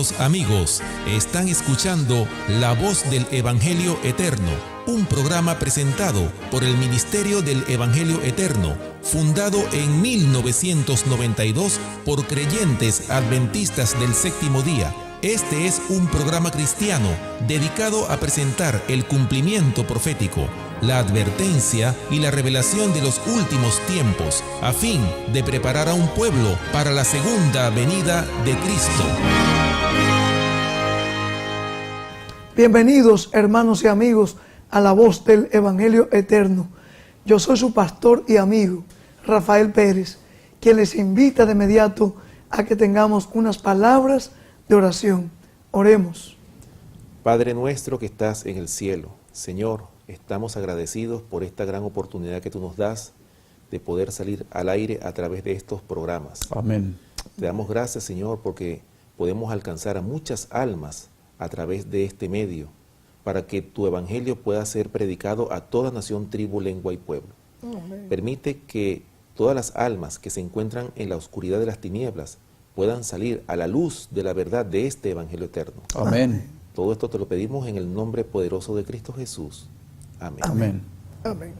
Queridos amigos, están escuchando La Voz del Evangelio Eterno, un programa presentado por el Ministerio del Evangelio Eterno, fundado en 1992 por creyentes adventistas del séptimo día. Este es un programa cristiano dedicado a presentar el cumplimiento profético, la advertencia y la revelación de los últimos tiempos, a fin de preparar a un pueblo para la segunda venida de Cristo. Bienvenidos, hermanos y amigos, a la voz del Evangelio Eterno. Yo soy su pastor y amigo, Rafael Pérez, quien les invita de inmediato a que tengamos unas palabras de oración. Oremos. Padre nuestro que estás en el cielo, Señor, estamos agradecidos por esta gran oportunidad que tú nos das de poder salir al aire a través de estos programas. Amén. Te damos gracias, Señor, porque podemos alcanzar a muchas almas a través de este medio, para que tu evangelio pueda ser predicado a toda nación, tribu, lengua y pueblo. Amén. Permite que todas las almas que se encuentran en la oscuridad de las tinieblas puedan salir a la luz de la verdad de este evangelio eterno. Amén. Todo esto te lo pedimos en el nombre poderoso de Cristo Jesús. Amén. Amén. Amén.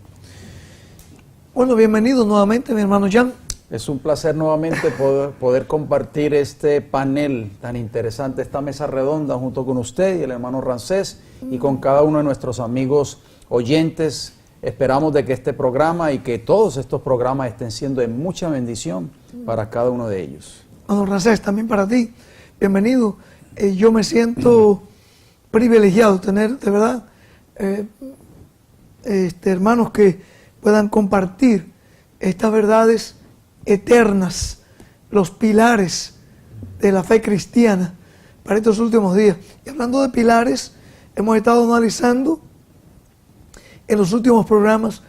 Bueno, bienvenidos nuevamente, mi hermano Jan. Es un placer nuevamente poder compartir este panel tan interesante, esta mesa redonda junto con usted y el hermano Ramsés y con cada uno de nuestros amigos oyentes. Esperamos de que este programa y que todos estos programas estén siendo de mucha bendición para cada uno de ellos. Hermano Ramsés, también para ti, bienvenido. Yo me siento privilegiado de tener, de verdad, hermanos que puedan compartir estas verdades eternas, los pilares de la fe cristiana para estos últimos días. Y hablando de pilares, hemos estado analizando en los últimos programas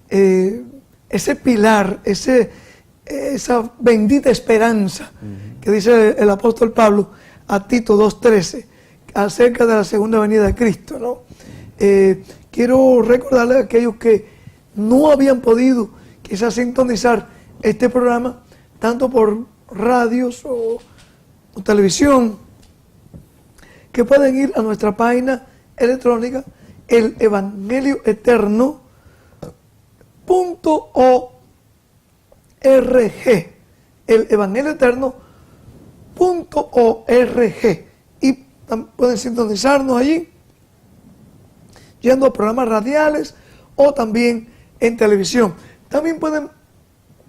ese pilar, esa bendita esperanza que dice el apóstol Pablo a Tito 2:13 acerca de la segunda venida de Cristo, ¿no? Quiero recordarles a aquellos que no habían podido quizás sintonizar este programa, tanto por radios o televisión, que pueden ir a nuestra página electrónica, el Evangelio Eterno .org, el Evangelio Eterno .org, y pueden sintonizarnos allí yendo a programas radiales o también en televisión. También pueden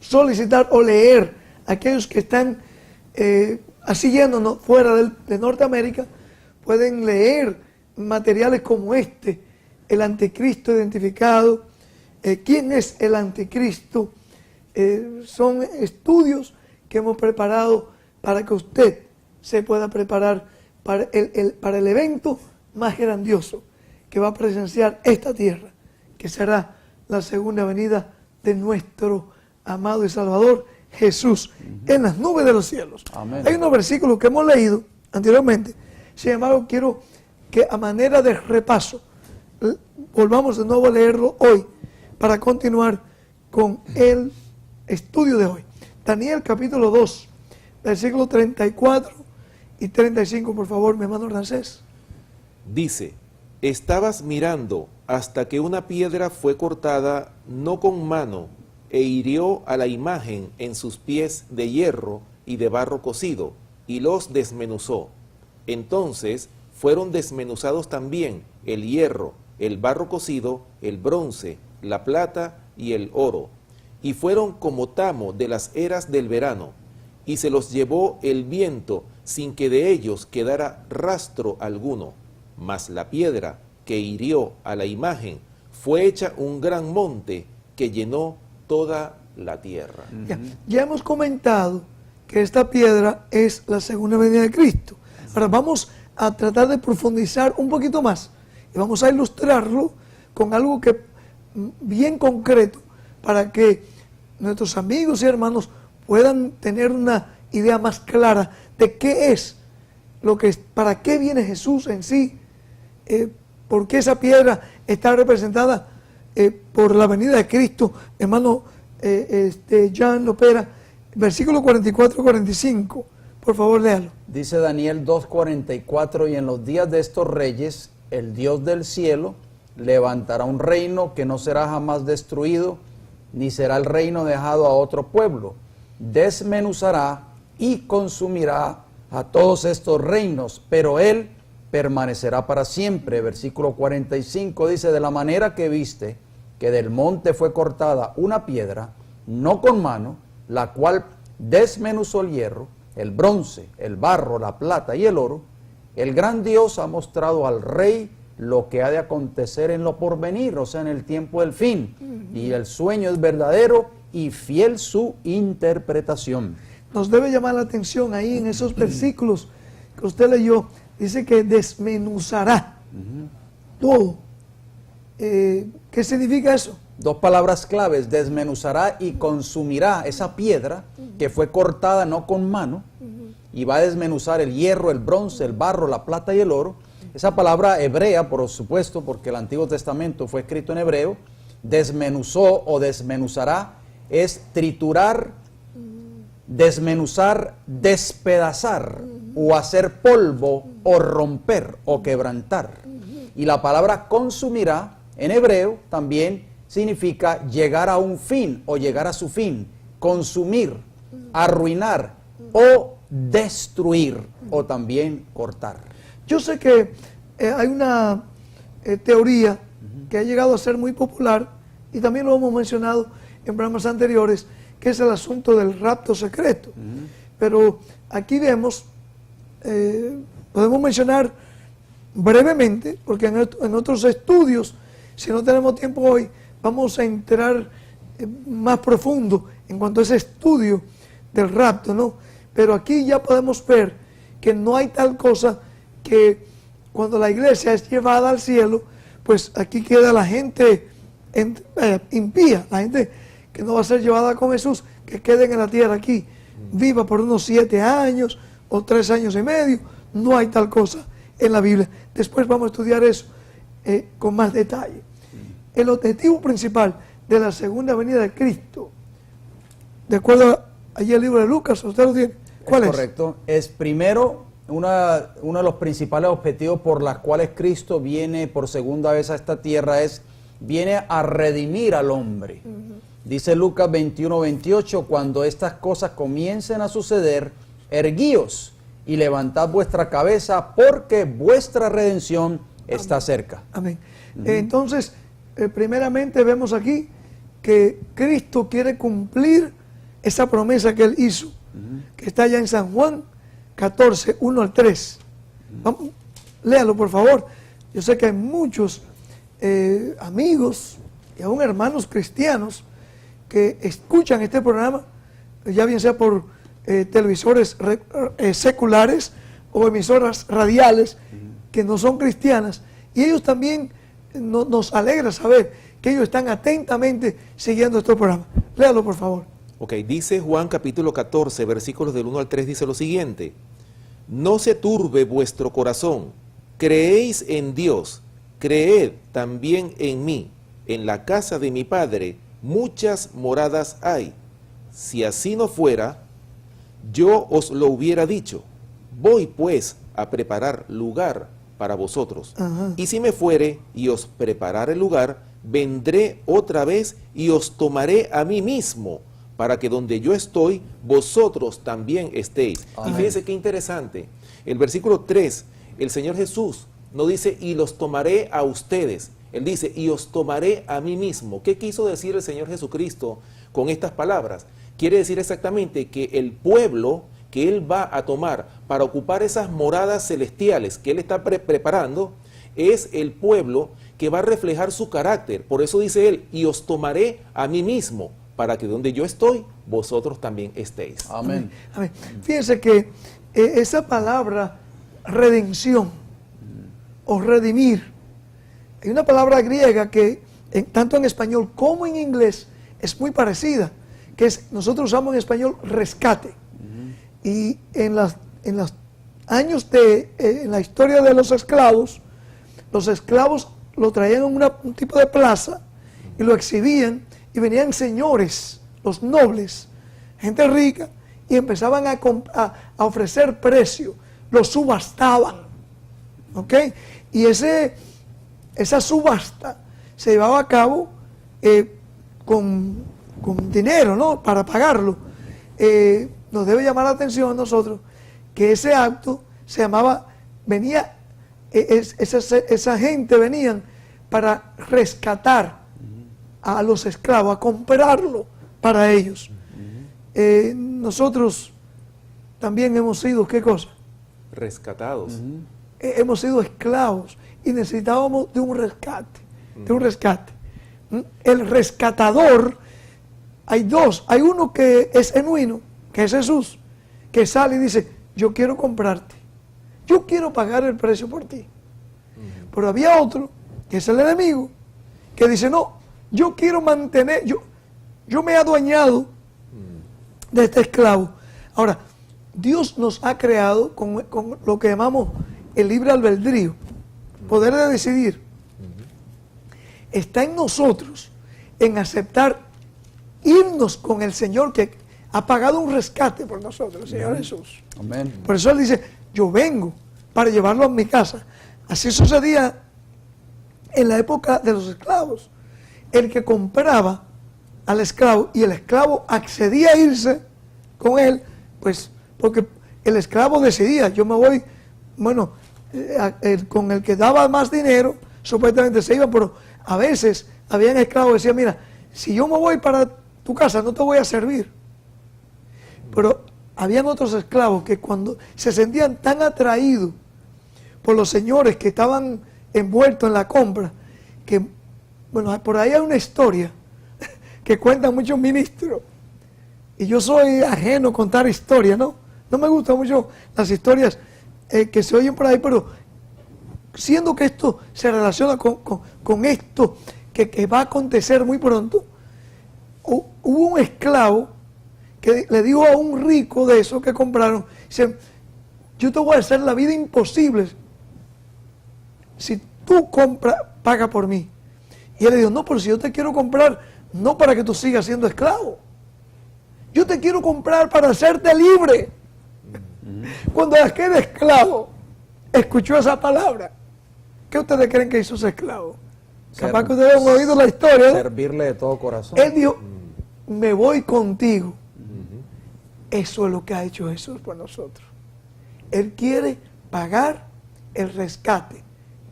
solicitar o leer aquellos que están siguiéndonos fuera de Norteamérica, pueden leer materiales como este, el anticristo identificado, quién es el anticristo. Son estudios que hemos preparado para que usted se pueda preparar para el evento más grandioso que va a presenciar esta tierra, que será la segunda venida de nuestro amado y Salvador Jesús en las nubes de los cielos. Amén. Hay unos versículos que hemos leído anteriormente, sin embargo quiero que a manera de repaso volvamos de nuevo a leerlo hoy para continuar con el estudio de hoy. Daniel capítulo 2, versículos 34 y 35, por favor, mi hermano Ramsés. Dice: estabas mirando hasta que una piedra fue cortada no con mano e hirió a la imagen en sus pies de hierro y de barro cocido y los desmenuzó. Entonces fueron desmenuzados también el hierro, el barro cocido, el bronce, la plata y el oro, y fueron como tamo de las eras del verano, y se los llevó el viento sin que de ellos quedara rastro alguno. Mas la piedra que hirió a la imagen fue hecha un gran monte que llenó toda la tierra. Ya hemos comentado que esta piedra es la segunda venida de Cristo. Ahora vamos a tratar de profundizar un poquito más y vamos a ilustrarlo con algo que bien concreto para que nuestros amigos y hermanos puedan tener una idea más clara de qué es lo que es, para qué viene Jesús en sí, por qué esa piedra está representada por la venida de Cristo. Hermano Jan Lopera, versículo 44-45, por favor léalo. Dice Daniel 2:44, y en los días de estos reyes, el Dios del cielo levantará un reino que no será jamás destruido, ni será el reino dejado a otro pueblo. Desmenuzará y consumirá a todos estos reinos, pero él permanecerá para siempre. Versículo 45 dice, de la manera que viste que del monte fue cortada una piedra, no con mano, la cual desmenuzó el hierro, el bronce, el barro, la plata y el oro, el gran Dios ha mostrado al rey lo que ha de acontecer en lo porvenir, o sea, en el tiempo del fin. Y el sueño es verdadero y fiel su interpretación. Nos debe llamar la atención ahí en esos versículos que usted leyó, dice que desmenuzará todo. ¿Qué significa eso? Dos palabras claves, desmenuzará y consumirá esa piedra que fue cortada no con mano, y va a desmenuzar el hierro, el bronce, el barro, la plata y el oro. Esa palabra hebrea, por supuesto, porque el Antiguo Testamento fue escrito en hebreo, desmenuzó o desmenuzará, es triturar, desmenuzar, despedazar, o hacer polvo, o romper, o quebrantar. Y la palabra consumirá, en hebreo, también significa llegar a un fin, o llegar a su fin, consumir, arruinar, o destruir, o también cortar. Yo sé que hay una teoría que ha llegado a ser muy popular, y también lo hemos mencionado en programas anteriores, que es el asunto del rapto secreto. Pero aquí vemos, podemos mencionar brevemente, porque en otros estudios, si no tenemos tiempo hoy, vamos a entrar más profundo en cuanto a ese estudio del rapto, ¿no? Pero aquí ya podemos ver que no hay tal cosa que cuando la iglesia es llevada al cielo, pues aquí queda la gente impía, la gente que no va a ser llevada con Jesús, que queden en la tierra aquí, viva por unos 7 años o 3 años y medio. No hay tal cosa en la Biblia. Después vamos a estudiar eso con más detalle. El objetivo principal de la segunda venida de Cristo, de acuerdo a allí el libro de Lucas, ¿usted lo tiene? ¿Cuál es? Correcto. Es primero uno de los principales objetivos por los cuales Cristo viene por segunda vez a esta tierra, viene a redimir al hombre. Dice Lucas 21:28, cuando estas cosas comiencen a suceder, erguíos y levantad vuestra cabeza, porque vuestra redención está cerca. Amén. Entonces, primeramente vemos aquí que Cristo quiere cumplir esa promesa que Él hizo, que está allá en San Juan 14, 1 al 3. Vamos, léalo por favor. Yo sé que hay muchos amigos y aún hermanos cristianos que escuchan este programa, ya bien sea por televisores seculares o emisoras radiales que no son cristianas, y ellos también nos alegra saber que ellos están atentamente siguiendo este programa. Léalo por favor. Ok, dice Juan capítulo 14, versículos del 1 al 3, dice lo siguiente: no se turbe vuestro corazón, creéis en Dios, creed también en mí. En la casa de mi Padre muchas moradas hay. Si así no fuera, yo os lo hubiera dicho. Voy pues a preparar lugar para vosotros. Y si me fuere y os preparare el lugar, vendré otra vez y os tomaré a mí mismo, para que donde yo estoy, vosotros también estéis. Amén. Y fíjense qué interesante. El versículo 3, el Señor Jesús no dice, y los tomaré a ustedes. Él dice, y os tomaré a mí mismo. ¿Qué quiso decir el Señor Jesucristo con estas palabras? Quiere decir exactamente que el pueblo que Él va a tomar para ocupar esas moradas celestiales que Él está preparando, es el pueblo que va a reflejar su carácter. Por eso dice Él, y os tomaré a mí mismo, para que donde yo estoy, vosotros también estéis. Amén. Amén. Fíjense que esa palabra redención o redimir, hay una palabra griega que tanto en español como en inglés es muy parecida, que nosotros usamos en español rescate. Y en los años en la historia de los esclavos lo traían en un tipo de plaza y lo exhibían, y venían señores, los nobles, gente rica, y empezaban a ofrecer precio, lo subastaban, ¿ok? Y esa subasta se llevaba a cabo con dinero, ¿no? Para pagarlo. Nos debe llamar la atención a nosotros que ese acto se llamaba, esa gente venían para rescatar a los esclavos, a comprarlo para ellos. Nosotros también hemos sido, ¿qué cosa? Rescatados. Hemos sido esclavos y necesitábamos de un rescate, El rescatador, hay dos, hay uno que es genuino, que es Jesús, que sale y dice, yo quiero comprarte, yo quiero pagar el precio por ti. Pero había otro, que es el enemigo, que dice, no, yo quiero mantener, yo me he adueñado de este esclavo. Ahora, Dios nos ha creado con lo que llamamos el libre albedrío, poder de decidir. Está en nosotros, en aceptar irnos con el Señor que ha pagado un rescate por nosotros, el Señor Jesús. Amén. Por eso Él dice, yo vengo para llevarlo a mi casa. Así sucedía en la época de los esclavos. El que compraba al esclavo y el esclavo accedía a irse con él, pues porque el esclavo decidía, yo me voy, bueno, con el que daba más dinero, supuestamente se iba, pero a veces habían esclavos que decían, mira, si yo me voy para tu casa no te voy a servir. Pero habían otros esclavos que cuando se sentían tan atraídos por los señores que estaban envueltos en la compra, que, bueno, por ahí hay una historia que cuentan muchos ministros, y yo soy ajeno a contar historias, ¿no? No me gustan mucho las historias que se oyen por ahí, pero siendo que esto se relaciona con esto que va a acontecer muy pronto, hubo un esclavo que le dijo a un rico de esos que compraron, dice, yo te voy a hacer la vida imposible si tú pagas por mí. Y él le dijo, no, pero si yo te quiero comprar, no para que tú sigas siendo esclavo, yo te quiero comprar para hacerte libre. Cuando aquel esclavo escuchó esa palabra, ¿qué ustedes creen que hizo ese esclavo? Capaz que ustedes han oído la historia, ¿no? Servirle de todo corazón. Él dijo, me voy contigo. Eso es lo que ha hecho Jesús por nosotros. Él quiere pagar el rescate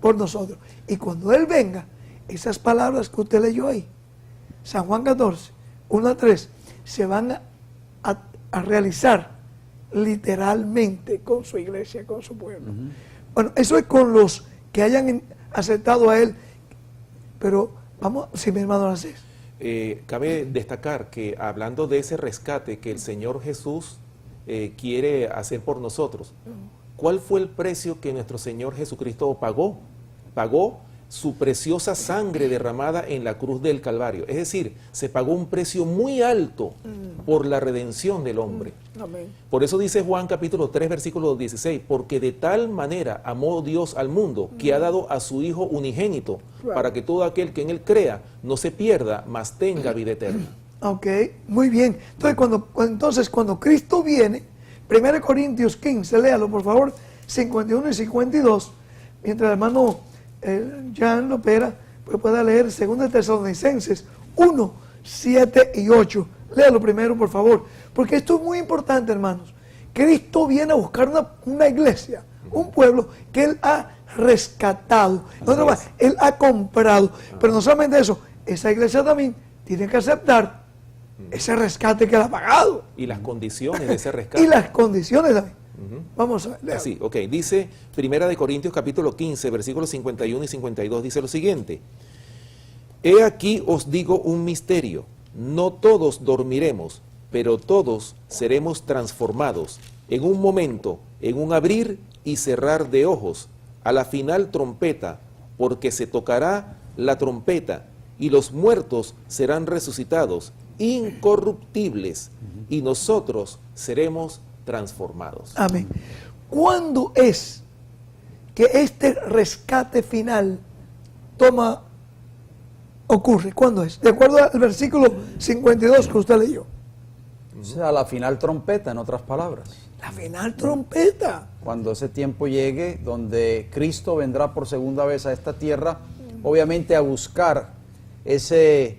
por nosotros. Y cuando Él venga, esas palabras que usted leyó ahí, San Juan 14, 1 a 3, se van a realizar literalmente con su iglesia, con su pueblo. Bueno, eso es con los que hayan aceptado a Él. Pero vamos, si mi hermano Francés. Cabe destacar que hablando de ese rescate que el Señor Jesús quiere hacer por nosotros, ¿cuál fue el precio que nuestro Señor Jesucristo pagó? Pagó su preciosa sangre derramada en la cruz del Calvario. Es decir, se pagó un precio muy alto por la redención del hombre. Amén. Por eso dice Juan capítulo 3, versículo 16, porque de tal manera amó Dios al mundo que ha dado a su Hijo unigénito, para que todo aquel que en Él crea no se pierda, mas tenga vida eterna. Ok, muy bien. Entonces, cuando Cristo viene, 1 Corintios 15, léalo por favor, 51 y 52, mientras el hermano Jan Lopera pues pueda leer 2 Tesalonicenses 1, 7 y 8. Léalo primero, por favor, porque esto es muy importante, hermanos. Cristo viene a buscar una iglesia, un pueblo que Él ha rescatado. Él ha comprado. Pero no solamente eso, esa iglesia también tiene que aceptar ese rescate que Él ha pagado. Y las condiciones de ese rescate. Y las condiciones también. Vamos a ver. Así, ok. Dice 1 Corintios capítulo 15, versículos 51 y 52, dice lo siguiente. He aquí os digo un misterio. No todos dormiremos, pero todos seremos transformados en un momento, en un abrir y cerrar de ojos, a la final trompeta, porque se tocará la trompeta, y los muertos serán resucitados, incorruptibles, y nosotros seremos transformados. Amén. ¿Cuándo es que este rescate final ocurre? ¿Cuándo es? De acuerdo al versículo 52 que usted leyó. O sea, la final trompeta, en otras palabras. La final trompeta. Cuando ese tiempo llegue, donde Cristo vendrá por segunda vez a esta tierra, obviamente a buscar ese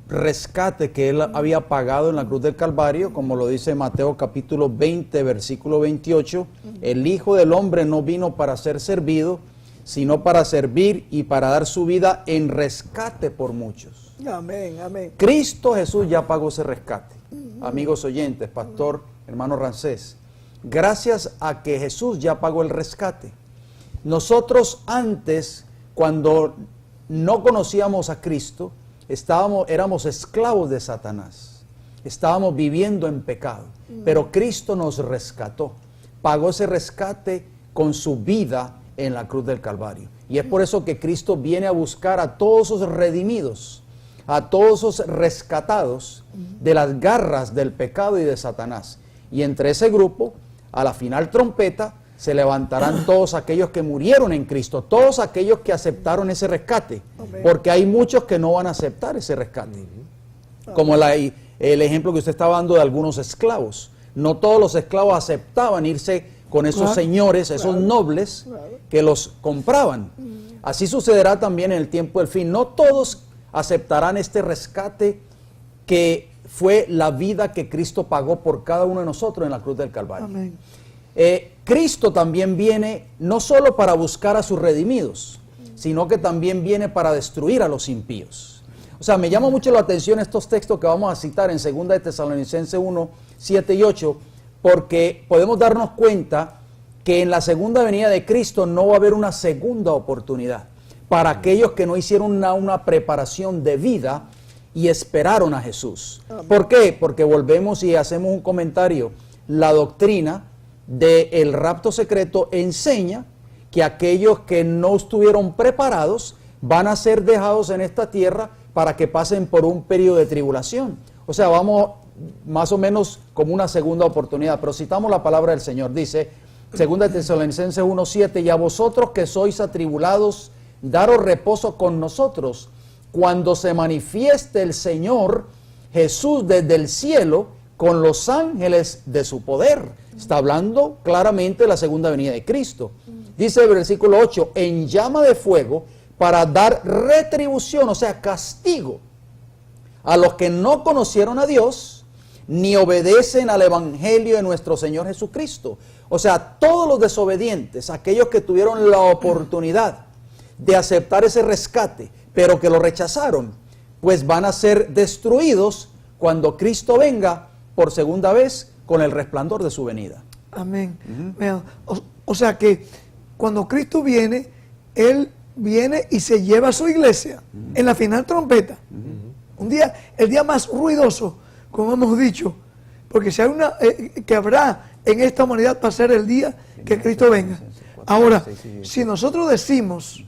rescate que Él había pagado en la cruz del Calvario, como lo dice Mateo capítulo 20, versículo 28, el Hijo del Hombre no vino para ser servido, sino para servir y para dar su vida en rescate por muchos. Amén, amén. Cristo Jesús ya pagó ese rescate. Amigos oyentes, pastor, hermano Rancés, gracias a que Jesús ya pagó el rescate. Nosotros antes, cuando no conocíamos a Cristo, éramos esclavos de Satanás. Estábamos viviendo en pecado. Pero Cristo nos rescató. Pagó ese rescate con su vida en la cruz del Calvario. Y es por eso que Cristo viene a buscar a todos esos redimidos, a todos esos rescatados de las garras del pecado y de Satanás. Y entre ese grupo, a la final trompeta, se levantarán todos aquellos que murieron en Cristo, todos aquellos que aceptaron ese rescate, porque hay muchos que no van a aceptar ese rescate. Como el ejemplo que usted estaba dando de algunos esclavos. No todos los esclavos aceptaban irse con esos señores, esos nobles que los compraban. Así sucederá también en el tiempo del fin. No todos aceptarán este rescate que fue la vida que Cristo pagó por cada uno de nosotros en la cruz del Calvario. Amén. Cristo también viene no solo para buscar a sus redimidos, sino que también viene para destruir a los impíos. O sea, me llama mucho la atención estos textos que vamos a citar en 2 de Tesalonicenses 1, 7 y 8, porque podemos darnos cuenta que en la segunda venida de Cristo no va a haber una segunda oportunidad para aquellos que no hicieron una preparación de vida y esperaron a Jesús. ¿Por qué? Porque volvemos y hacemos un comentario. La doctrina del rapto secreto enseña que aquellos que no estuvieron preparados van a ser dejados en esta tierra para que pasen por un periodo de tribulación. O sea, vamos más o menos como una segunda oportunidad. Pero citamos la palabra del Señor. Dice, 2 de Tesalonicenses 1:7, y a vosotros que sois atribulados, daros reposo con nosotros, cuando se manifieste el Señor Jesús desde el cielo con los ángeles de su poder. Está hablando claramente de la segunda venida de Cristo. Dice el versículo 8, en llama de fuego para dar retribución, o sea, castigo, a los que no conocieron a Dios, ni obedecen al evangelio de nuestro Señor Jesucristo. O sea, todos los desobedientes, aquellos que tuvieron la oportunidad de aceptar ese rescate, pero que lo rechazaron, pues van a ser destruidos cuando Cristo venga por segunda vez con el resplandor de su venida. Amén. O sea que cuando Cristo viene, Él viene y se lleva a su iglesia en la final trompeta. Un día, el día más ruidoso, como hemos dicho, porque si hay una que habrá en esta humanidad para ser el día que Cristo venga. Ahora, si nosotros decimos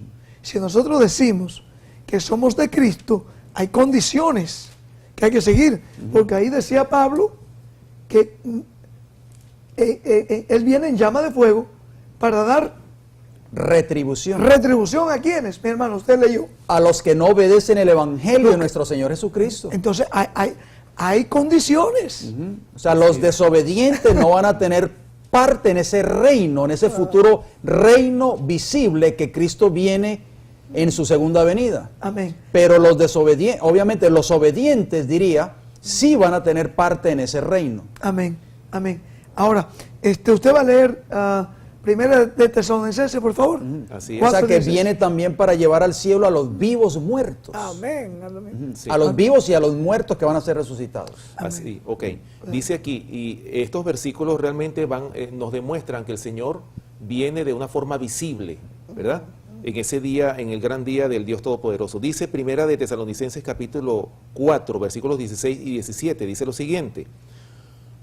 que somos de Cristo, hay condiciones que hay que seguir, porque ahí decía Pablo que Él viene en llama de fuego para dar retribución. ¿Retribución a quiénes? Mi hermano, usted leyó. A los que no obedecen el evangelio de nuestro Señor Jesucristo. Entonces hay condiciones. O sea, los desobedientes no van a tener parte en ese reino, en ese futuro reino visible que Cristo viene en su segunda venida. Amén. Pero los desobedientes, obviamente los obedientes, diría, sí van a tener parte en ese reino. Amén, amén. Ahora, usted va a leer Primera de Tesalonicenses, por favor. Así es. O sea, que viene también para llevar al cielo a los vivos muertos. Amén, amén. Sí. A los vivos y a los muertos que van a ser resucitados. Así, ok. Dice aquí, y estos versículos realmente nos demuestran que el Señor viene de una forma visible, ¿verdad? En ese día, en el gran día del Dios Todopoderoso. Dice Primera de Tesalonicenses capítulo 4, versículos 16 y 17, dice lo siguiente: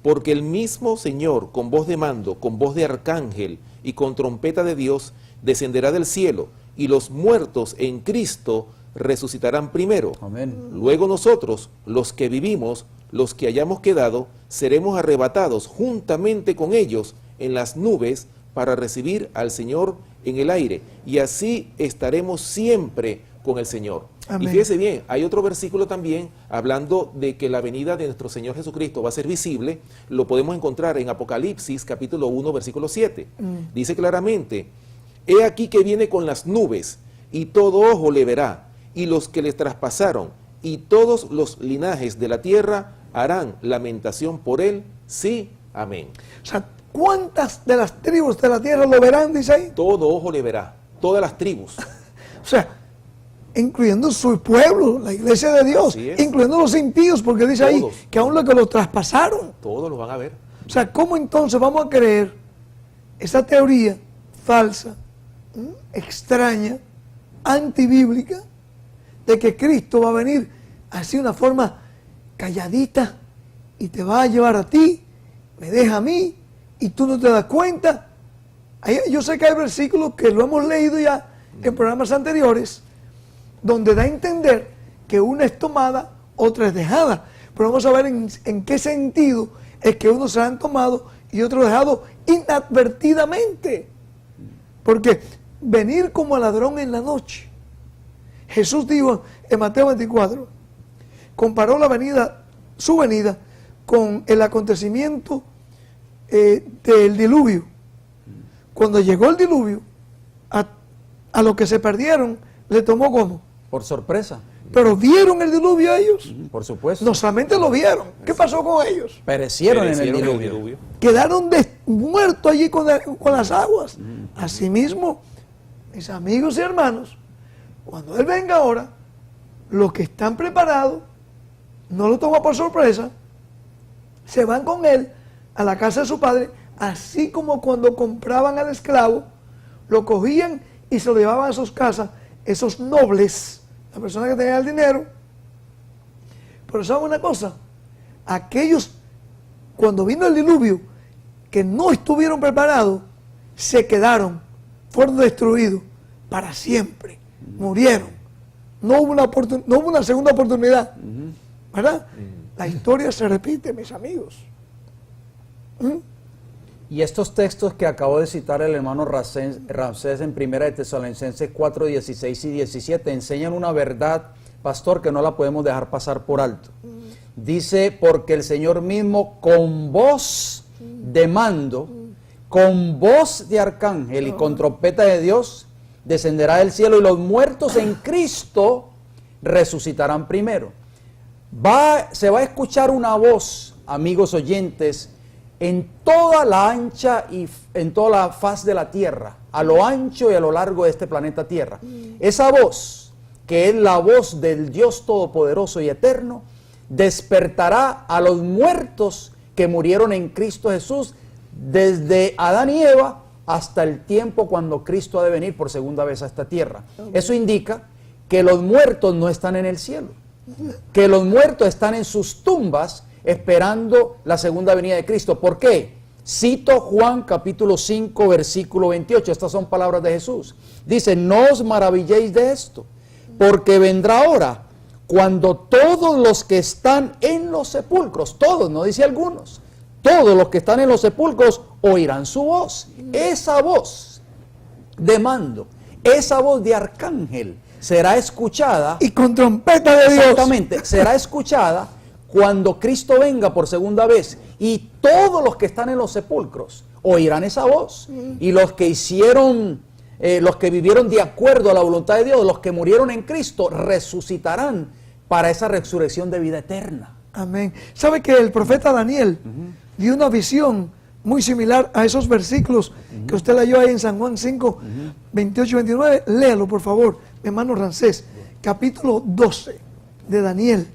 porque el mismo Señor, con voz de mando, con voz de arcángel y con trompeta de Dios, descenderá del cielo, y los muertos en Cristo resucitarán primero. Amén. Luego nosotros, los que vivimos, los que hayamos quedado, seremos arrebatados juntamente con ellos en las nubes para recibir al Señor en el aire, y así estaremos siempre con el Señor. Amén. Y fíjese bien, hay otro versículo también hablando de que la venida de nuestro Señor Jesucristo va a ser visible. Lo podemos encontrar en Apocalipsis capítulo 1 versículo 7. Dice claramente: he aquí que viene con las nubes, y todo ojo le verá, y los que le traspasaron, y todos los linajes de la tierra harán lamentación por él. Sí, amén. O sea, ¿cuántas de las tribus de la tierra lo verán, dice ahí? Todo ojo le verá, todas las tribus. O sea, incluyendo su pueblo, la iglesia de Dios, Así es. incluyendo los impíos, porque dice ahí Todos. que aún los que lo traspasaron. Todos lo van a ver. O sea, ¿cómo entonces vamos a creer esa teoría falsa, extraña, antibíblica, de que Cristo va a venir así de una forma calladita y te va a llevar a ti, me deja a mí y tú no te das cuenta? Yo sé que hay versículos que lo hemos leído ya en programas anteriores, donde da a entender que una es tomada, otra es dejada. Pero vamos a ver en qué sentido es que unos se han tomado y otros dejado inadvertidamente. Porque venir como ladrón en la noche. Jesús dijo en Mateo 24, comparó su venida con el acontecimiento del diluvio. Cuando llegó el diluvio, a los que se perdieron, le tomó como. Por sorpresa. Pero ¿vieron el diluvio ellos? Por supuesto. No solamente lo vieron. ¿Qué pasó con ellos? Perecieron en el Perecieron diluvio. Quedaron muertos allí con las aguas. Asimismo, mis amigos y hermanos, cuando Él venga ahora, los que están preparados, no lo toma por sorpresa, se van con Él a la casa de su padre, así como cuando compraban al esclavo, lo cogían y se lo llevaban a sus casas, esos nobles, la persona que tenía el dinero. Pero ¿saben una cosa? Aquellos, cuando vino el diluvio, que no estuvieron preparados, se quedaron, fueron destruidos para siempre, murieron. No hubo una segunda oportunidad, ¿verdad? La historia se repite, mis amigos. Y estos textos que acabó de citar el hermano Ramsés en 1 de Tesalonicenses 4, 16 y 17 enseñan una verdad, pastor, que no la podemos dejar pasar por alto. Dice, porque el Señor mismo con voz de mando, con voz de arcángel y con trompeta de Dios, descenderá del cielo y los muertos en Cristo resucitarán primero. Se va a escuchar una voz, amigos oyentes, en toda la ancha y en toda la faz de la tierra, a lo ancho y a lo largo de este planeta Tierra. Esa voz, que es la voz del Dios Todopoderoso y Eterno, despertará a los muertos que murieron en Cristo Jesús desde Adán y Eva hasta el tiempo cuando Cristo ha de venir por segunda vez a esta tierra. Eso indica que los muertos no están en el cielo, que los muertos están en sus tumbas esperando la segunda venida de Cristo. ¿Por qué? Cito Juan capítulo 5 versículo 28, estas son palabras de Jesús. Dice, no os maravilléis de esto, porque vendrá hora cuando todos los que están en los sepulcros, todos, no dice algunos, todos los que están en los sepulcros oirán su voz. Esa voz de mando, esa voz de arcángel será escuchada. Y con trompeta de Dios. Exactamente, será escuchada cuando Cristo venga por segunda vez, y todos los que están en los sepulcros oirán esa voz, y los que los que vivieron de acuerdo a la voluntad de Dios, los que murieron en Cristo, resucitarán para esa resurrección de vida eterna. Amén. ¿Sabe que el profeta Daniel dio una visión muy similar a esos versículos que usted leyó ahí en San Juan 5, 28 y 29? Léalo, por favor, mi hermano Ramsés, capítulo 12 de Daniel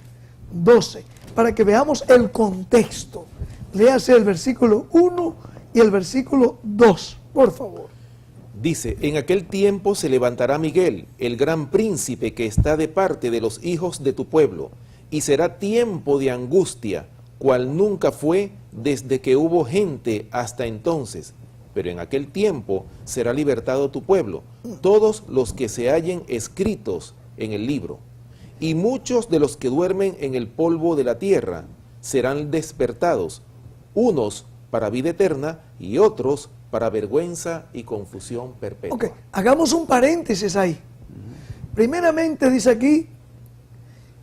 12, para que veamos el contexto. Léase el versículo 1 y el versículo 2, por favor. Dice, en aquel tiempo se levantará Miguel, el gran príncipe que está de parte de los hijos de tu pueblo, y será tiempo de angustia, cual nunca fue desde que hubo gente hasta entonces. Pero en aquel tiempo será libertado tu pueblo, todos los que se hallen escritos en el libro. Y muchos de los que duermen en el polvo de la tierra serán despertados, unos para vida eterna y otros para vergüenza y confusión perpetua. Ok, hagamos un paréntesis ahí. Primeramente dice aquí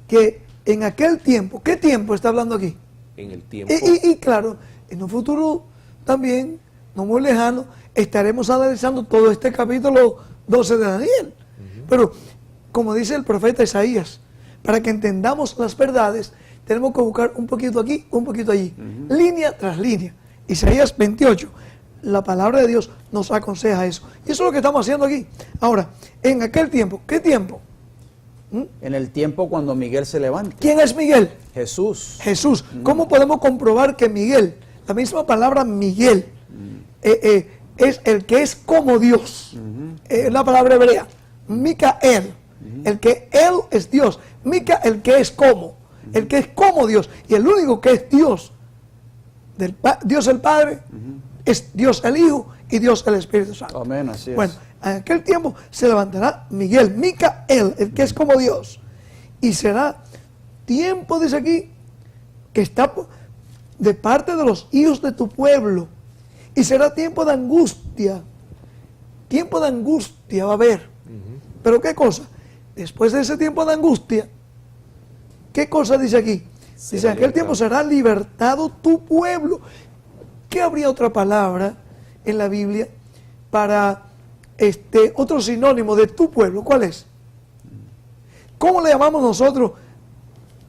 que en aquel tiempo, ¿qué tiempo está hablando aquí? En el tiempo. Y claro, en un futuro también, no muy lejano, estaremos analizando todo este capítulo 12 de Daniel. Pero, como dice el profeta Isaías, para que entendamos las verdades, tenemos que buscar un poquito aquí, un poquito allí, línea tras línea. Isaías 28, la palabra de Dios nos aconseja eso. Y eso es lo que estamos haciendo aquí. Ahora, en aquel tiempo, ¿qué tiempo? En el tiempo cuando Miguel se levanta. ¿Quién es Miguel? Jesús. Jesús. ¿Cómo podemos comprobar que Miguel, la misma palabra Miguel, es el que es como Dios? Es la palabra hebrea. Micael. El que Él es Dios. Mica, el que es como. El que es como Dios. Y el único que es Dios, Dios el Padre, es Dios el Hijo y Dios el Espíritu Santo. Amén, así es. Bueno, en aquel tiempo se levantará Miguel, Micael, el que es como Dios. Y será tiempo, dice aquí, que está de parte de los hijos de tu pueblo. Y será tiempo de angustia. Tiempo de angustia va a haber. Pero ¿qué cosa? Después de ese tiempo de angustia, ¿qué cosa dice aquí? Dice, en aquel tiempo será libertado tu pueblo. ¿Qué habría otra palabra en la Biblia para otro sinónimo de tu pueblo? ¿Cuál es? ¿Cómo le llamamos nosotros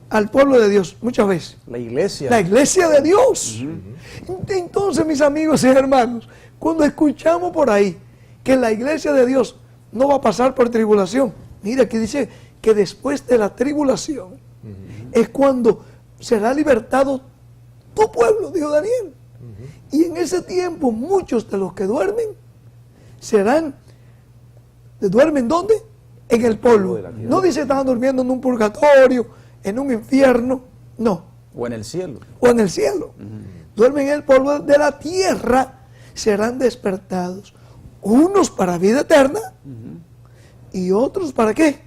al pueblo de Dios? Muchas veces. La iglesia. La iglesia de Dios. Entonces, mis amigos y hermanos, cuando escuchamos por ahí que la iglesia de Dios no va a pasar por tribulación, mira, aquí dice que después de la tribulación es cuando será libertado tu pueblo, dijo Daniel. Y en ese tiempo muchos de los que duermen ¿duermen dónde? En el polvo. No dice estaban durmiendo en un purgatorio, en un infierno, no. O en el cielo. O en el cielo. Duermen en el polvo de la tierra, serán despertados. Unos para vida eterna y otros para qué?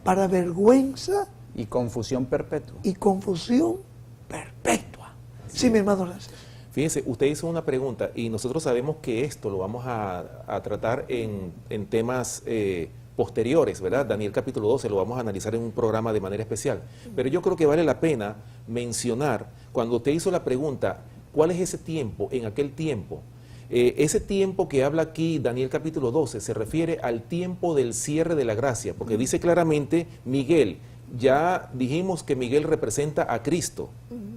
Para vergüenza y confusión perpetua. Y confusión perpetua. Sí, mi hermano. Fíjense, usted hizo una pregunta y nosotros sabemos que esto lo vamos a tratar en temas posteriores, ¿verdad? Daniel capítulo 12 lo vamos a analizar en un programa de manera especial. Pero yo creo que vale la pena mencionar, cuando usted hizo la pregunta, ¿cuál es ese tiempo, en aquel tiempo? Ese tiempo que habla aquí Daniel capítulo 12 se refiere al tiempo del cierre de la gracia, porque dice claramente Miguel. Ya dijimos que Miguel representa a Cristo,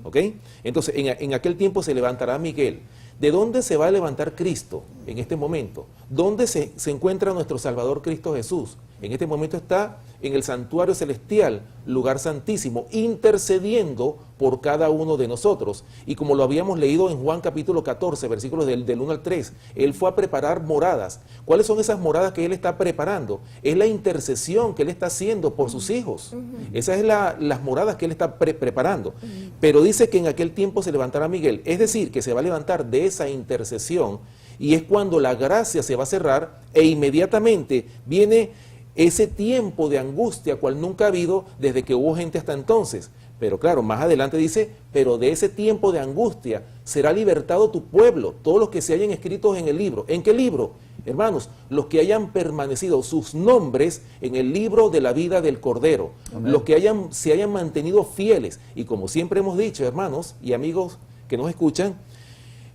¿ok? Entonces, en aquel tiempo se levantará Miguel. ¿De dónde se va a levantar Cristo en este momento? ¿Dónde se encuentra nuestro Salvador Cristo Jesús? En este momento está en el santuario celestial, lugar santísimo, intercediendo por cada uno de nosotros. Y como lo habíamos leído en Juan capítulo 14, versículos del 1 al 3, Él fue a preparar moradas. ¿Cuáles son esas moradas que Él está preparando? Es la intercesión que Él está haciendo por sus hijos. Esas es las moradas que Él está preparando. Pero dice que en aquel tiempo se levantará Miguel, es decir, que se va a levantar de esa intercesión, y es cuando la gracia se va a cerrar e inmediatamente viene ese tiempo de angustia cual nunca ha habido desde que hubo gente hasta entonces. Pero claro, más adelante dice, pero de ese tiempo de angustia será libertado tu pueblo, todos los que se hayan escritos en el libro. ¿En qué libro? Hermanos, los que hayan permanecido sus nombres en el libro de la vida del Cordero. Amén. Los que se hayan mantenido fieles. Y como siempre hemos dicho, hermanos y amigos que nos escuchan,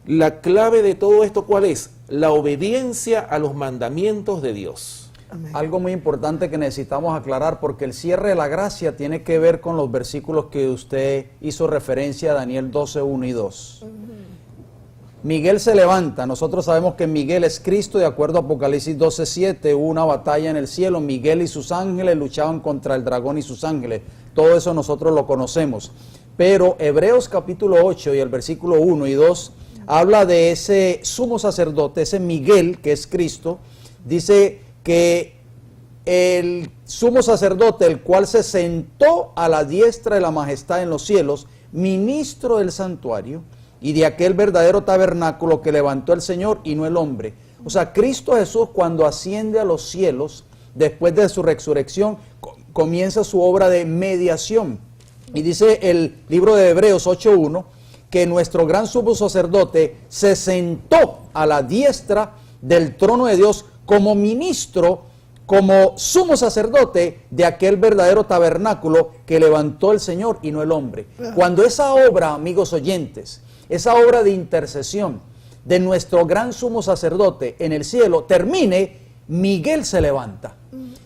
la clave de todo esto, ¿cuál es? La obediencia a los mandamientos de Dios. Amén. Algo muy importante que necesitamos aclarar, porque el cierre de la gracia tiene que ver con los versículos que usted hizo referencia a Daniel 12, 1 y 2. Miguel se levanta, nosotros sabemos que Miguel es Cristo, de acuerdo a Apocalipsis 12, 7, hubo una batalla en el cielo, Miguel y sus ángeles luchaban contra el dragón y sus ángeles, todo eso nosotros lo conocemos. Pero Hebreos capítulo 8 y el versículo 1 y 2 habla de ese sumo sacerdote, ese Miguel que es Cristo, dice que el sumo sacerdote, el cual se sentó a la diestra de la majestad en los cielos, ministro del santuario y de aquel verdadero tabernáculo que levantó el Señor y no el hombre. O sea, Cristo Jesús, cuando asciende a los cielos, después de su resurrección, comienza su obra de mediación. Y dice el libro de Hebreos 8:1 que nuestro gran sumo sacerdote se sentó a la diestra del trono de Dios como ministro como sumo sacerdote de aquel verdadero tabernáculo que levantó el Señor y no el hombre. Cuando esa obra, amigos oyentes, esa obra de intercesión de nuestro gran sumo sacerdote en el cielo termine, Miguel se levanta.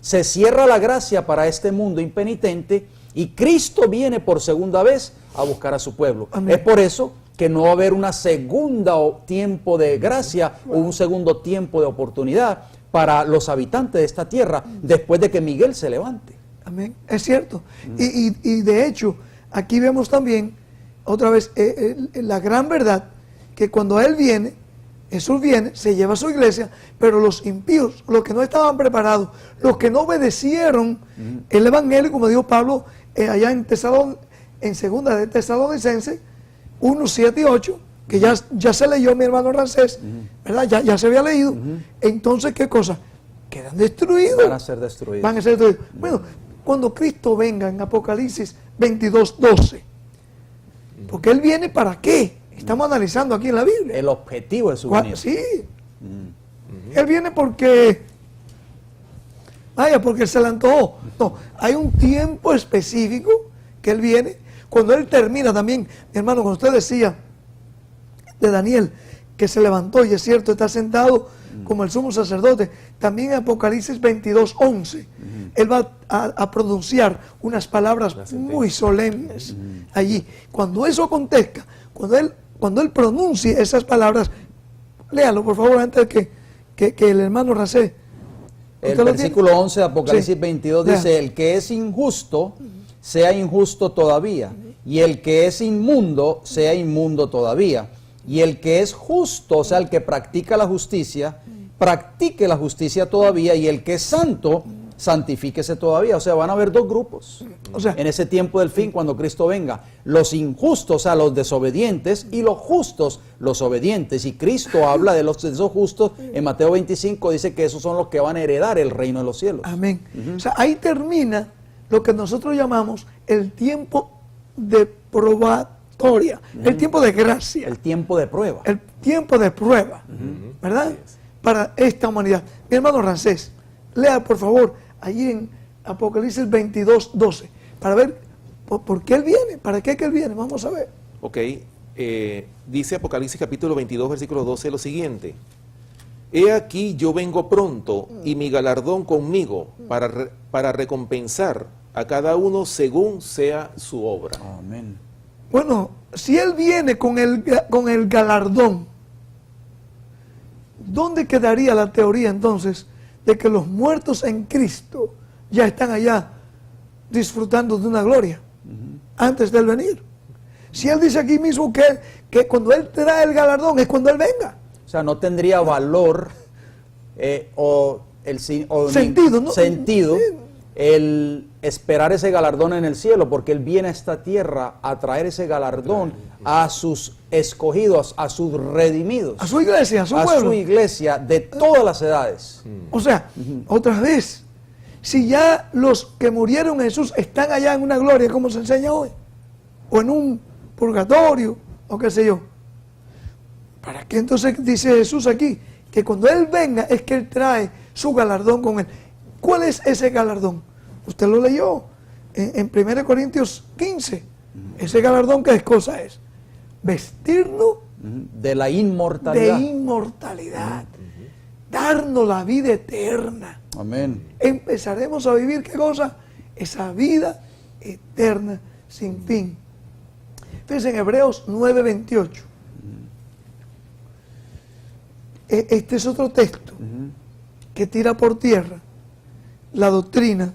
Se cierra la gracia para este mundo impenitente y Cristo viene por segunda vez a buscar a su pueblo. Amén. Es por eso que no va a haber una segunda tiempo de gracia o un segundo tiempo de oportunidad para los habitantes de esta tierra después de que Miguel se levante. Amén, es cierto. Y de hecho, aquí vemos también, otra vez, la gran verdad, que cuando Él viene, Jesús viene, se lleva a su iglesia, pero los impíos, los que no estaban preparados, los que no obedecieron el Evangelio, como dijo Pablo allá en segunda de Tesalonicenses 1, 7 y 8, que ya se leyó mi hermano Rancés, ¿verdad? Ya se había leído. Entonces, ¿qué cosa? Quedan destruidos. Van a ser destruidos. Van a ser destruidos. Bueno, cuando Cristo venga en Apocalipsis 22, 12, porque Él viene ¿para qué? Estamos analizando aquí en la Biblia. El objetivo de su venida. Sí. Él viene porque, porque se le antojó. No, hay un tiempo específico que Él viene. Cuando Él termina también, mi hermano, cuando usted decía de Daniel, que se levantó, y es cierto, está sentado como el sumo sacerdote, también en Apocalipsis 22, 11, Él va a pronunciar unas palabras muy solemnes allí. Cuando eso acontezca, cuando él pronuncie esas palabras, léalo por favor antes de que el hermano Racé. El versículo 11 de Apocalipsis 22 dice: el que es injusto, sea injusto todavía, y el que es inmundo, sea inmundo todavía, y el que es justo, o sea, el que practica la justicia, practique la justicia todavía, y el que es santo, santifíquese todavía. O sea, van a haber dos grupos en ese tiempo del fin, cuando Cristo venga: los injustos, o sea, los desobedientes, y los justos, los obedientes. Y Cristo habla de esos justos en Mateo 25, dice que esos son los que van a heredar el reino de los cielos. Amén. O sea, ahí termina lo que nosotros llamamos el tiempo de probatoria, el tiempo de gracia, el tiempo de prueba. el tiempo de prueba, ¿verdad? Para esta humanidad. Mi hermano Rancés, lea por favor allí en Apocalipsis 22, 12, para ver por qué Él viene, para qué que Él viene, vamos a ver. Ok, dice Apocalipsis capítulo 22, versículo 12 lo siguiente: he aquí yo vengo pronto, y mi galardón conmigo, para recompensar a cada uno según sea su obra. Amén. Bueno, si Él viene con el galardón, ¿dónde quedaría la teoría entonces de que los muertos en Cristo ya están allá disfrutando de una gloria antes de Él venir? Si Él dice aquí mismo que cuando Él trae el galardón es cuando Él venga. O sea, no tendría valor Sentido, ¿no? El esperar ese galardón en el cielo, porque Él viene a esta tierra a traer ese galardón a sus escogidos, a sus redimidos, A su iglesia, a su pueblo. a su iglesia de todas las edades. O sea, otra vez, si ya los que murieron en Jesús están allá en una gloria, como se enseña hoy, o en un purgatorio, o qué sé yo, ¿para qué entonces dice Jesús aquí? Que cuando Él venga es que Él trae su galardón con Él. ¿Cuál es ese galardón? Usted lo leyó en 1 Corintios 15. Ese galardón, ¿qué cosa es? Vestirnos De la inmortalidad. de inmortalidad. Darnos la vida eterna. Amén. Empezaremos a vivir, ¿qué cosa? Esa vida eterna sin fin. Fíjense en Hebreos 9:28. Este es otro texto que tira por tierra la doctrina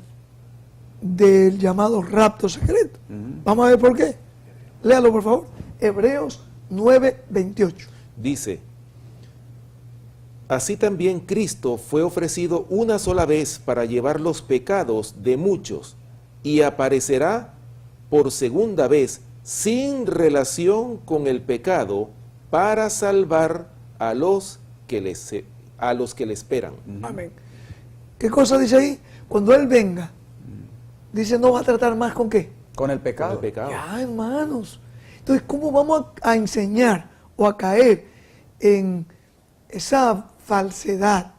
del llamado rapto secreto. Vamos a ver por qué. Léalo por favor. Hebreos 9:28. Dice: así también Cristo fue ofrecido una sola vez para llevar los pecados de muchos, y aparecerá por segunda vez sin relación con el pecado para salvar a los que le esperan. Amén. ¿Qué cosa dice ahí? Cuando Él venga, dice, no va a tratar más con qué. Con el pecado. Con el pecado. Ya, hermanos. Entonces, ¿cómo vamos a enseñar o a caer en esa falsedad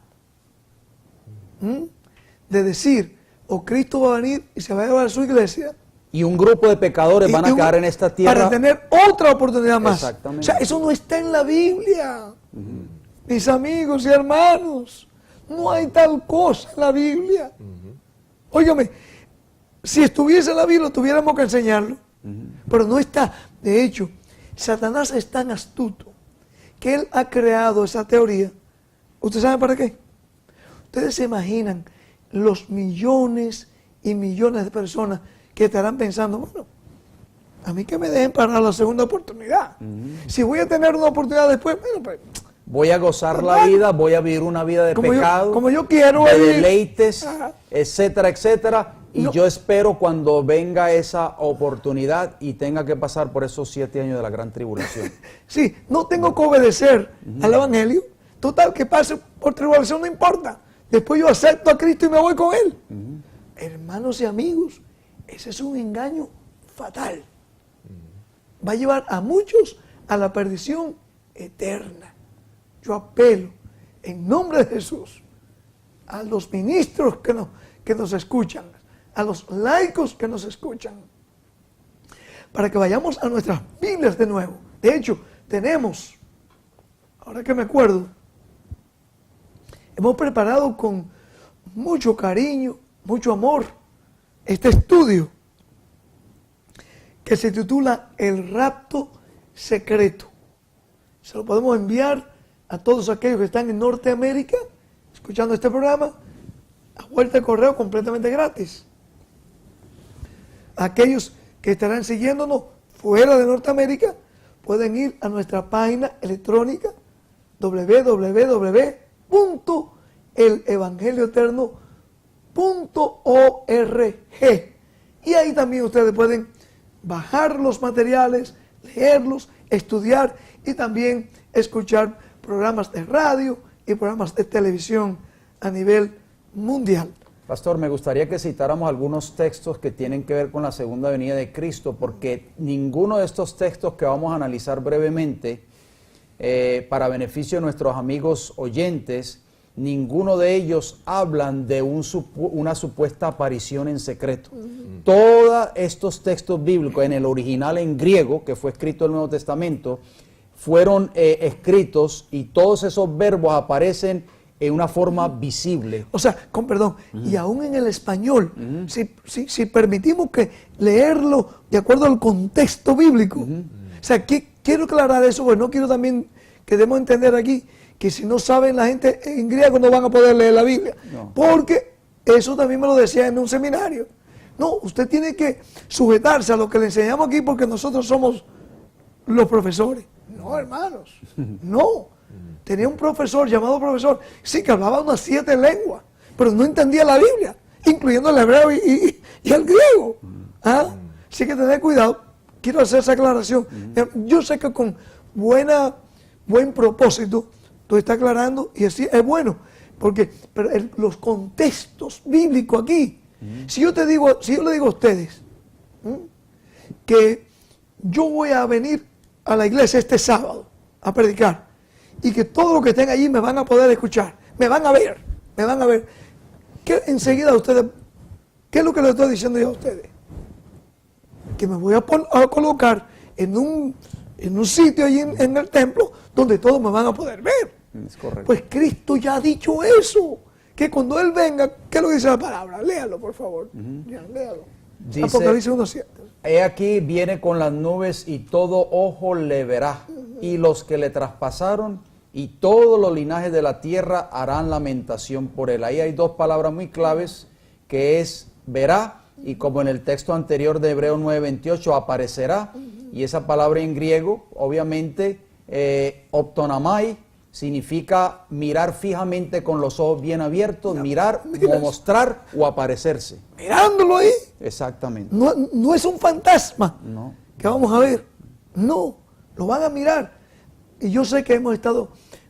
de decir, o Cristo va a venir y se va a llevar a su iglesia. Y un grupo de pecadores van a quedar en esta tierra. Para tener otra oportunidad más. Exactamente. O sea, eso no está en la Biblia. Mis amigos y hermanos, no hay tal cosa en la Biblia. Óigame, si estuviese en la Biblia, tuviéramos que enseñarlo. Pero no está. De hecho, Satanás es tan astuto que él ha creado esa teoría. ¿Ustedes saben para qué? Ustedes se imaginan los millones y millones de personas que estarán pensando, bueno, a mí que me dejen para la segunda oportunidad. Si voy a tener una oportunidad después, bueno, pues, voy a gozar la vida, voy a vivir una vida de pecado, como yo quiero, de deleites, Ajá. etcétera, etcétera. Y yo espero cuando venga esa oportunidad y tenga que pasar por esos 7 años de la gran tribulación. Sí, no tengo que obedecer al Evangelio. Total, que pase por tribulación no importa. Después yo acepto a Cristo y me voy con Él. Hermanos y amigos, ese es un engaño fatal. Va a llevar a muchos a la perdición eterna. Yo apelo en nombre de Jesús a los ministros que nos escuchan, a los laicos que nos escuchan, para que vayamos a nuestras Biblias de nuevo. De hecho, tenemos, ahora que me acuerdo, hemos preparado con mucho cariño, mucho amor, este estudio que se titula El rapto secreto. Se lo podemos enviar a todos aquellos que están en Norteamérica escuchando este programa a vuelta de correo completamente gratis. Aquellos que estarán siguiéndonos fuera de Norteamérica pueden ir a nuestra página electrónica www.elevangelioeterno.org, y ahí también ustedes pueden bajar los materiales, leerlos, estudiar y también escuchar programas de radio y programas de televisión a nivel mundial. Pastor, me gustaría que citáramos algunos textos que tienen que ver con la segunda venida de Cristo, porque ninguno de estos textos que vamos a analizar brevemente, para beneficio de nuestros amigos oyentes, ninguno de ellos hablan de una supuesta aparición en secreto. Todos estos textos bíblicos en el original en griego, que fue escrito en el Nuevo Testamento, fueron escritos, y todos esos verbos aparecen en una forma visible. O sea, con perdón, y aún en el español, si permitimos que leerlo de acuerdo al contexto bíblico, o sea, quiero aclarar eso, porque no quiero también que demos a entender aquí que si no saben la gente en griego no van a poder leer la Biblia, porque eso también me lo decía en un seminario. No, usted tiene que sujetarse a lo que le enseñamos aquí porque nosotros somos los profesores. No, hermanos, no. Tenía un profesor llamado profesor, sí, que hablaba unas 7 lenguas, pero no entendía la Biblia, incluyendo el hebreo y el griego. Así que tener cuidado. Quiero hacer esa aclaración. Yo sé que con buen propósito tú estás aclarando, y así es bueno, porque los contextos bíblicos aquí, si yo le digo a ustedes que yo voy a venir a la iglesia este sábado a predicar, y que todos los que estén allí me van a poder escuchar, me van a ver, ¿qué enseguida ustedes, qué es lo que les estoy diciendo yo a ustedes? Que me voy a colocar en un sitio allí en el templo donde todos me van a poder ver. Es correcto. Pues Cristo ya ha dicho eso, que cuando Él venga, ¿qué es lo que dice la palabra? Léalo, por favor. Ya, léalo. Dice, Apocalipsis 1:7. He aquí viene con las nubes y todo ojo le verá, y los que le traspasaron y todos los linajes de la tierra harán lamentación por él. Ahí hay 2 palabras muy claves, que es verá, y como en el texto anterior de Hebreos 9:28, aparecerá, y esa palabra en griego, obviamente, optonamai, significa mirar fijamente con los ojos bien abiertos, mirar o mostrar o aparecerse. Mirándolo ahí. Exactamente. No es un fantasma No. que vamos a ver. No, lo van a mirar. Y yo sé que hemos estado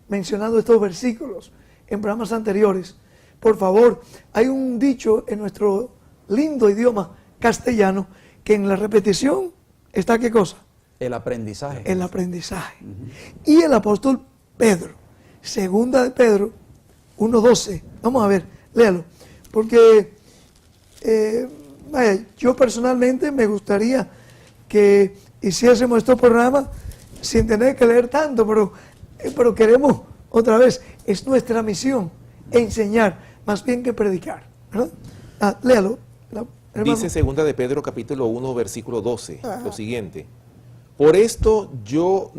mencionando estos versículos en programas anteriores. Por favor, hay un dicho en nuestro lindo idioma castellano que en la repetición está ¿qué cosa? El aprendizaje. El aprendizaje. Y el apóstol Pedro, segunda de Pedro 1:12, vamos a ver, léalo. porque vaya, yo personalmente me gustaría que hiciésemos estos programas sin tener que leer tanto, pero queremos, otra vez, es nuestra misión enseñar más bien que predicar, ¿verdad? Léalo, hermano. Dice 2 de Pedro capítulo 1 versículo 12, lo siguiente: Por esto yo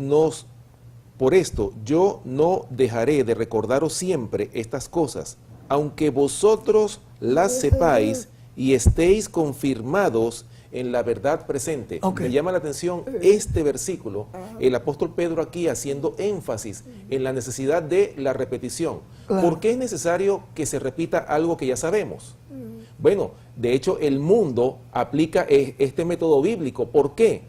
no dejaré de recordaros siempre estas cosas, aunque vosotros las sepáis y estéis confirmados en la verdad presente. Okay. Me llama la atención este versículo, el apóstol Pedro aquí haciendo énfasis en la necesidad de la repetición. Claro. ¿Por qué es necesario que se repita algo que ya sabemos? Bueno, de hecho el mundo aplica este método bíblico. ¿Por qué?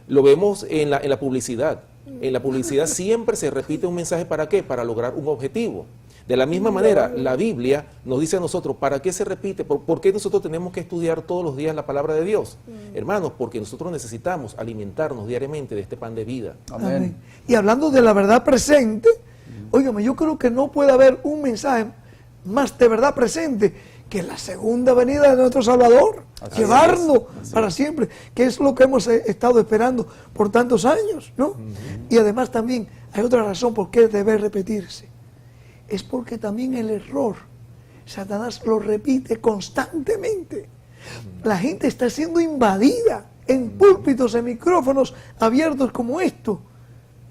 Lo vemos en la publicidad. En la publicidad siempre se repite un mensaje. ¿Para qué? Para lograr un objetivo. De la misma manera, la Biblia nos dice a nosotros, ¿para qué se repite? ¿Por qué nosotros tenemos que estudiar todos los días la palabra de Dios? Hermanos, porque nosotros necesitamos alimentarnos diariamente de este pan de vida. Amén. Amén. Y hablando de la verdad presente, óigame, yo creo que no puede haber un mensaje más de verdad presente que la segunda venida de nuestro Salvador, Así llevarnos es. para siempre, que es lo que hemos estado esperando por tantos años, ¿no? Y además también hay otra razón por qué debe repetirse. Es porque también el error, Satanás lo repite constantemente. La gente está siendo invadida en púlpitos, en micrófonos abiertos como esto,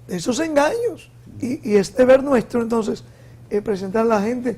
de esos engaños. Y es deber nuestro, entonces, presentar a la gente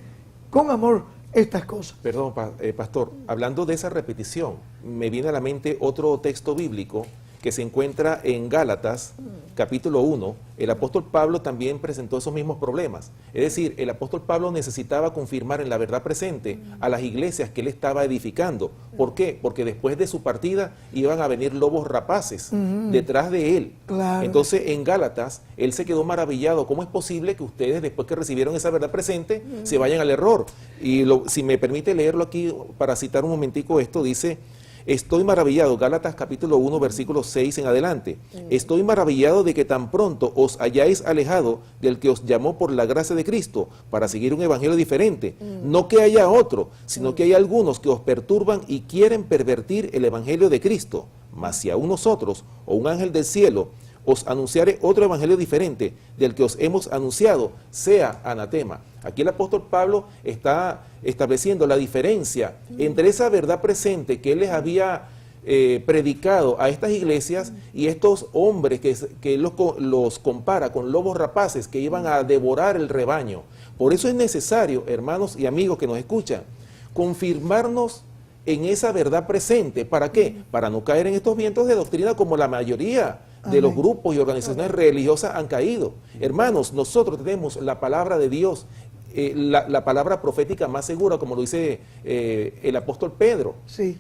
con amor estas cosas. Perdón, pastor, hablando de esa repetición, me viene a la mente otro texto bíblico que se encuentra en Gálatas, capítulo 1. El apóstol Pablo también presentó esos mismos problemas. Es decir, el apóstol Pablo necesitaba confirmar en la verdad presente a las iglesias que él estaba edificando. ¿Por qué? Porque después de su partida iban a venir lobos rapaces detrás de él. Claro. Entonces, en Gálatas, él se quedó maravillado. ¿Cómo es posible que ustedes, después que recibieron esa verdad presente, se vayan al error? Y si me permite leerlo aquí, para citar un momentico esto, dice: Estoy maravillado, Gálatas capítulo 1, versículo 6 en adelante. Estoy maravillado de que tan pronto os hayáis alejado del que os llamó por la gracia de Cristo para seguir un evangelio diferente. No que haya otro, sino que hay algunos que os perturban y quieren pervertir el evangelio de Cristo. Mas si aún nosotros o un ángel del cielo os anunciare otro evangelio diferente del que os hemos anunciado, sea anatema. Aquí el apóstol Pablo está estableciendo la diferencia entre esa verdad presente que él les había predicado a estas iglesias y estos hombres que los compara con lobos rapaces que iban a devorar el rebaño. Por eso es necesario, hermanos y amigos que nos escuchan, confirmarnos en esa verdad presente. ¿Para qué? Para no caer en estos vientos de doctrina como la mayoría de los grupos y organizaciones religiosas han caído. Hermanos, nosotros tenemos la palabra de Dios, la palabra profética más segura, como lo dice el apóstol Pedro. Sí.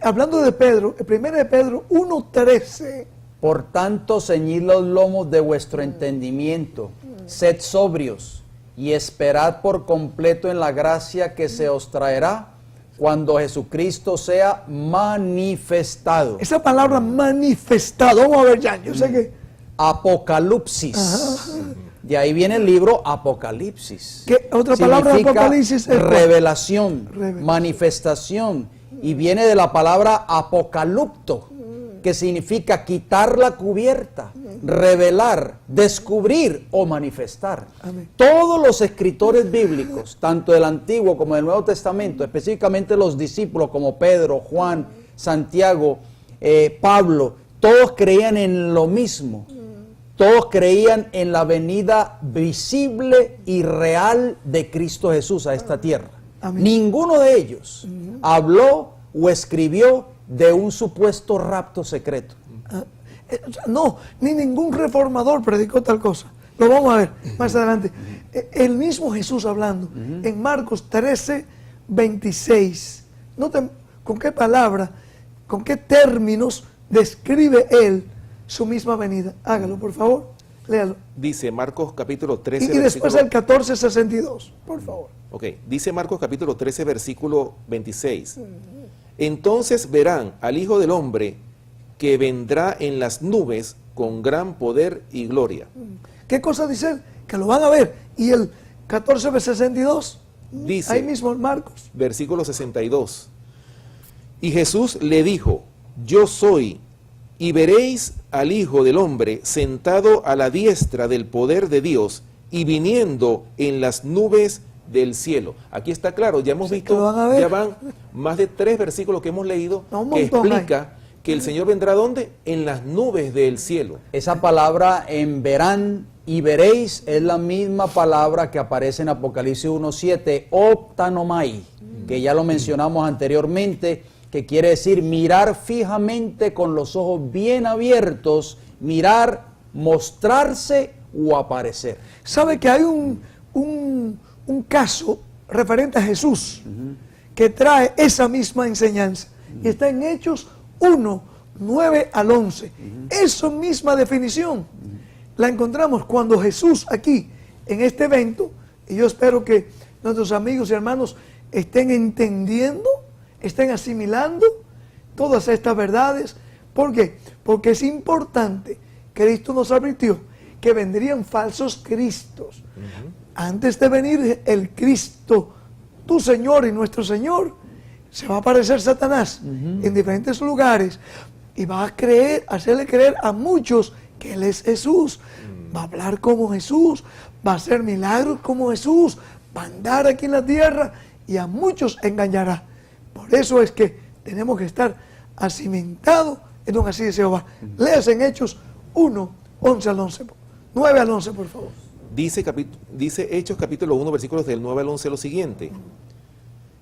Hablando de Pedro, el 1 de Pedro 1:13. Por tanto, ceñid los lomos de vuestro entendimiento, sed sobrios y esperad por completo en la gracia que se os traerá cuando Jesucristo sea manifestado. Esa palabra manifestado, vamos a ver ya, yo sé que... Apocalipsis. De ahí viene el libro Apocalipsis. ¿Qué otra palabra de Significa Apocalipsis es? revelación, Revelación. manifestación. Y viene de la palabra apocalipto, que significa quitar la cubierta, revelar, descubrir o manifestar. Amén. Todos los escritores bíblicos, tanto del Antiguo como del Nuevo Testamento, específicamente los discípulos como Pedro, Juan, Santiago, Pablo, todos creían en lo mismo. Todos creían en la venida visible y real de Cristo Jesús a esta tierra. Amén. Ninguno de ellos habló o escribió de un supuesto rapto secreto. No, ni ningún reformador predicó tal cosa. Lo vamos a ver más adelante. El mismo Jesús hablando en Marcos 13:26. Noten con qué palabra, con qué términos describe él su misma venida. Hágalo, por favor. Léalo. Dice Marcos capítulo 13, Y después el 14:62, por favor. Ok, dice Marcos capítulo 13, versículo 26. Entonces verán al Hijo del Hombre que vendrá en las nubes con gran poder y gloria. ¿Qué cosa dice él? Que lo van a ver. Y el 14:62. Dice, ahí mismo en Marcos. versículo 62. Y Jesús le dijo, yo soy, y veréis al Hijo del Hombre sentado a la diestra del poder de Dios y viniendo en las nubes del cielo. Aquí está claro, ya hemos visto, ya van más de 3 versículos que hemos leído que explica que el Señor vendrá ¿dónde? En las nubes del cielo. Esa palabra en verán y veréis es la misma palabra que aparece en Apocalipsis 1:7, optanomai, que ya lo mencionamos anteriormente, que quiere decir mirar fijamente con los ojos bien abiertos, mirar, mostrarse o aparecer. ¿Sabe que hay un caso referente a Jesús que trae esa misma enseñanza? Y está en Hechos 1, 9 al 11. Esa misma definición la encontramos cuando Jesús aquí, en este evento, y yo espero que nuestros amigos y hermanos estén entendiendo, estén asimilando todas estas verdades. ¿Por qué? Porque es importante. Cristo nos advirtió que vendrían falsos cristos. Antes de venir el Cristo, tu Señor y nuestro Señor, se va a aparecer Satanás en diferentes lugares y va a hacerle creer a muchos que Él es Jesús. Va a hablar como Jesús, va a hacer milagros como Jesús, va a andar aquí en la tierra y a muchos engañará. Por eso es que tenemos que estar acimentados en un así de Jehová. Leas en Hechos 1, 11 al 11, 9 al 11, por favor. Dice Hechos capítulo 1, versículos del 9 al 11 lo siguiente.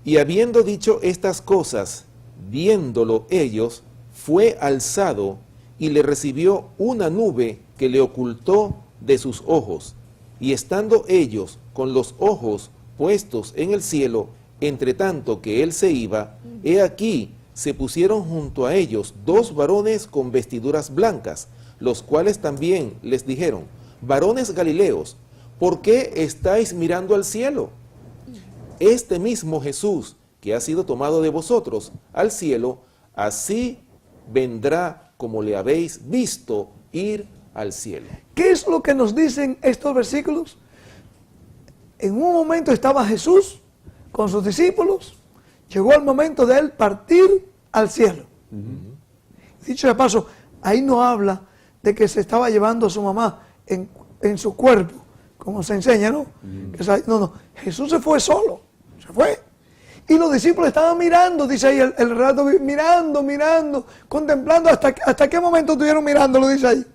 Y habiendo dicho estas cosas, viéndolo ellos, fue alzado y le recibió una nube que le ocultó de sus ojos. Y estando ellos con los ojos puestos en el cielo, entre tanto que él se iba, he aquí se pusieron junto a ellos 2 varones con vestiduras blancas, los cuales también les dijeron, varones galileos, ¿por qué estáis mirando al cielo? Este mismo Jesús que ha sido tomado de vosotros al cielo, así vendrá como le habéis visto ir al cielo. ¿Qué es lo que nos dicen estos versículos? En un momento estaba Jesús con sus discípulos, llegó el momento de él partir al cielo. Dicho de paso, ahí no habla de que se estaba llevando a su mamá en su cuerpo, como se enseña, ¿no? No, Jesús se fue solo, se fue. Y los discípulos estaban mirando, dice ahí el relato, mirando, contemplando. ¿Hasta qué momento estuvieron mirando? Lo dice ahí.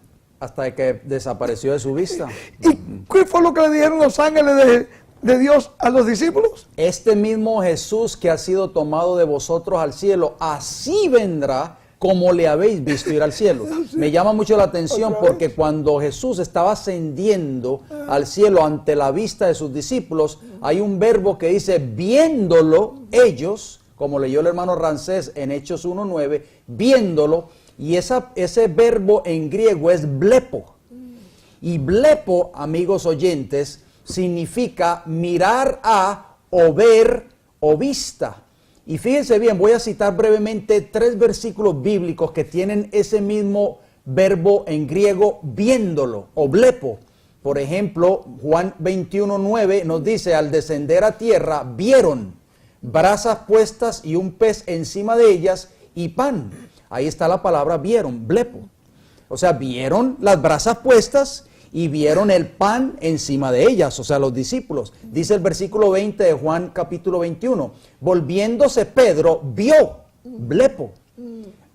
Hasta que desapareció de su vista. ¿Y qué fue lo que le dijeron los ángeles de Dios a los discípulos? Este mismo Jesús que ha sido tomado de vosotros al cielo, así vendrá como le habéis visto ir al cielo. Me llama mucho la atención porque cuando Jesús estaba ascendiendo al cielo ante la vista de sus discípulos, hay un verbo que dice, viéndolo ellos, como leyó el hermano Rancés en Hechos 1:9, viéndolo, y ese verbo en griego es blepo. Y blepo, amigos oyentes, significa mirar a, o ver, o vista. Y fíjense bien, voy a citar brevemente 3 versículos bíblicos que tienen ese mismo verbo en griego, viéndolo, o blepo. Por ejemplo, Juan 21:9 nos dice, al descender a tierra, vieron brasas puestas y un pez encima de ellas y pan. Ahí está la palabra vieron, blepo. O sea, vieron las brasas puestas y vieron el pan encima de ellas, o sea, los discípulos. Dice el versículo 20 de Juan capítulo 21, volviéndose Pedro, vio, blepo,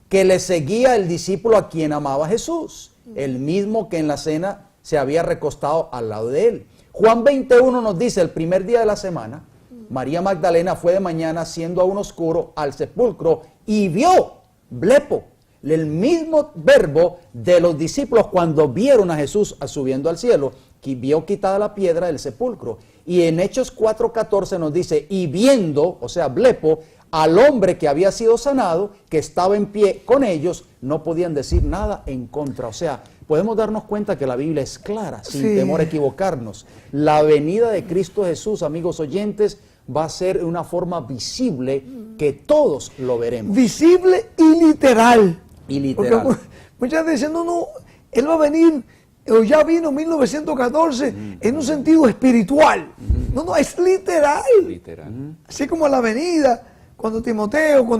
que le seguía el discípulo a quien amaba Jesús, el mismo que en la cena se había recostado al lado de él. Juan 21 nos dice, el primer día de la semana, María Magdalena fue de mañana, siendo aún oscuro, al sepulcro y vio, blepo, el mismo verbo de los discípulos cuando vieron a Jesús subiendo al cielo, que vio quitada la piedra del sepulcro. Y en Hechos 4:14 nos dice, y viendo, o sea, blepo, al hombre que había sido sanado, que estaba en pie con ellos, no podían decir nada en contra. O sea, podemos darnos cuenta que la Biblia es clara, sin temor a equivocarnos. La venida de Cristo Jesús, amigos oyentes, va a ser de una forma visible que todos lo veremos. Visible y literal. Y literal. Porque muchas veces dicen, no, Él va a venir, o ya vino en 1914, en un sentido espiritual. No, no, es literal. Literal. Así como la venida, cuando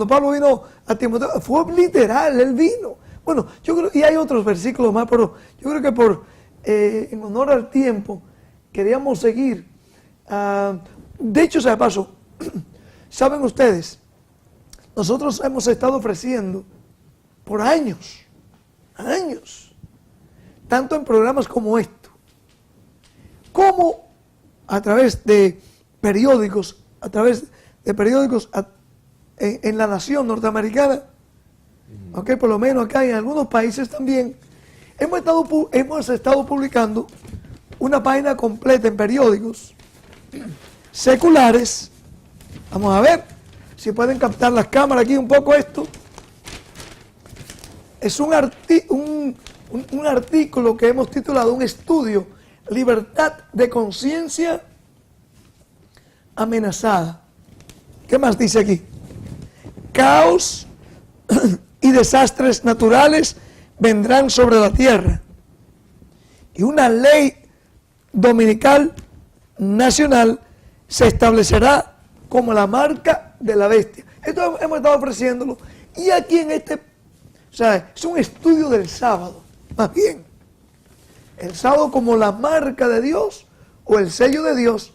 Pablo vino a Timoteo, fue literal, él vino. Bueno, yo creo, y hay otros versículos más, pero yo creo que en honor al tiempo, queríamos seguir. De hecho, de paso, saben ustedes, nosotros hemos estado ofreciendo por años, tanto en programas como esto, como a través de periódicos, en la nación norteamericana, okay, por lo menos acá y en algunos países también, hemos estado publicando una página completa en periódicos seculares. Vamos a ver si pueden captar las cámaras aquí un poco esto. Es un artículo que hemos titulado, un estudio, Libertad de conciencia amenazada. ¿Qué más dice aquí? Caos y desastres naturales vendrán sobre la tierra, y una ley dominical nacional se establecerá como la marca de la bestia. Esto hemos estado ofreciéndolo, y aquí en o sea, es un estudio del sábado, más bien. El sábado como la marca de Dios o el sello de Dios,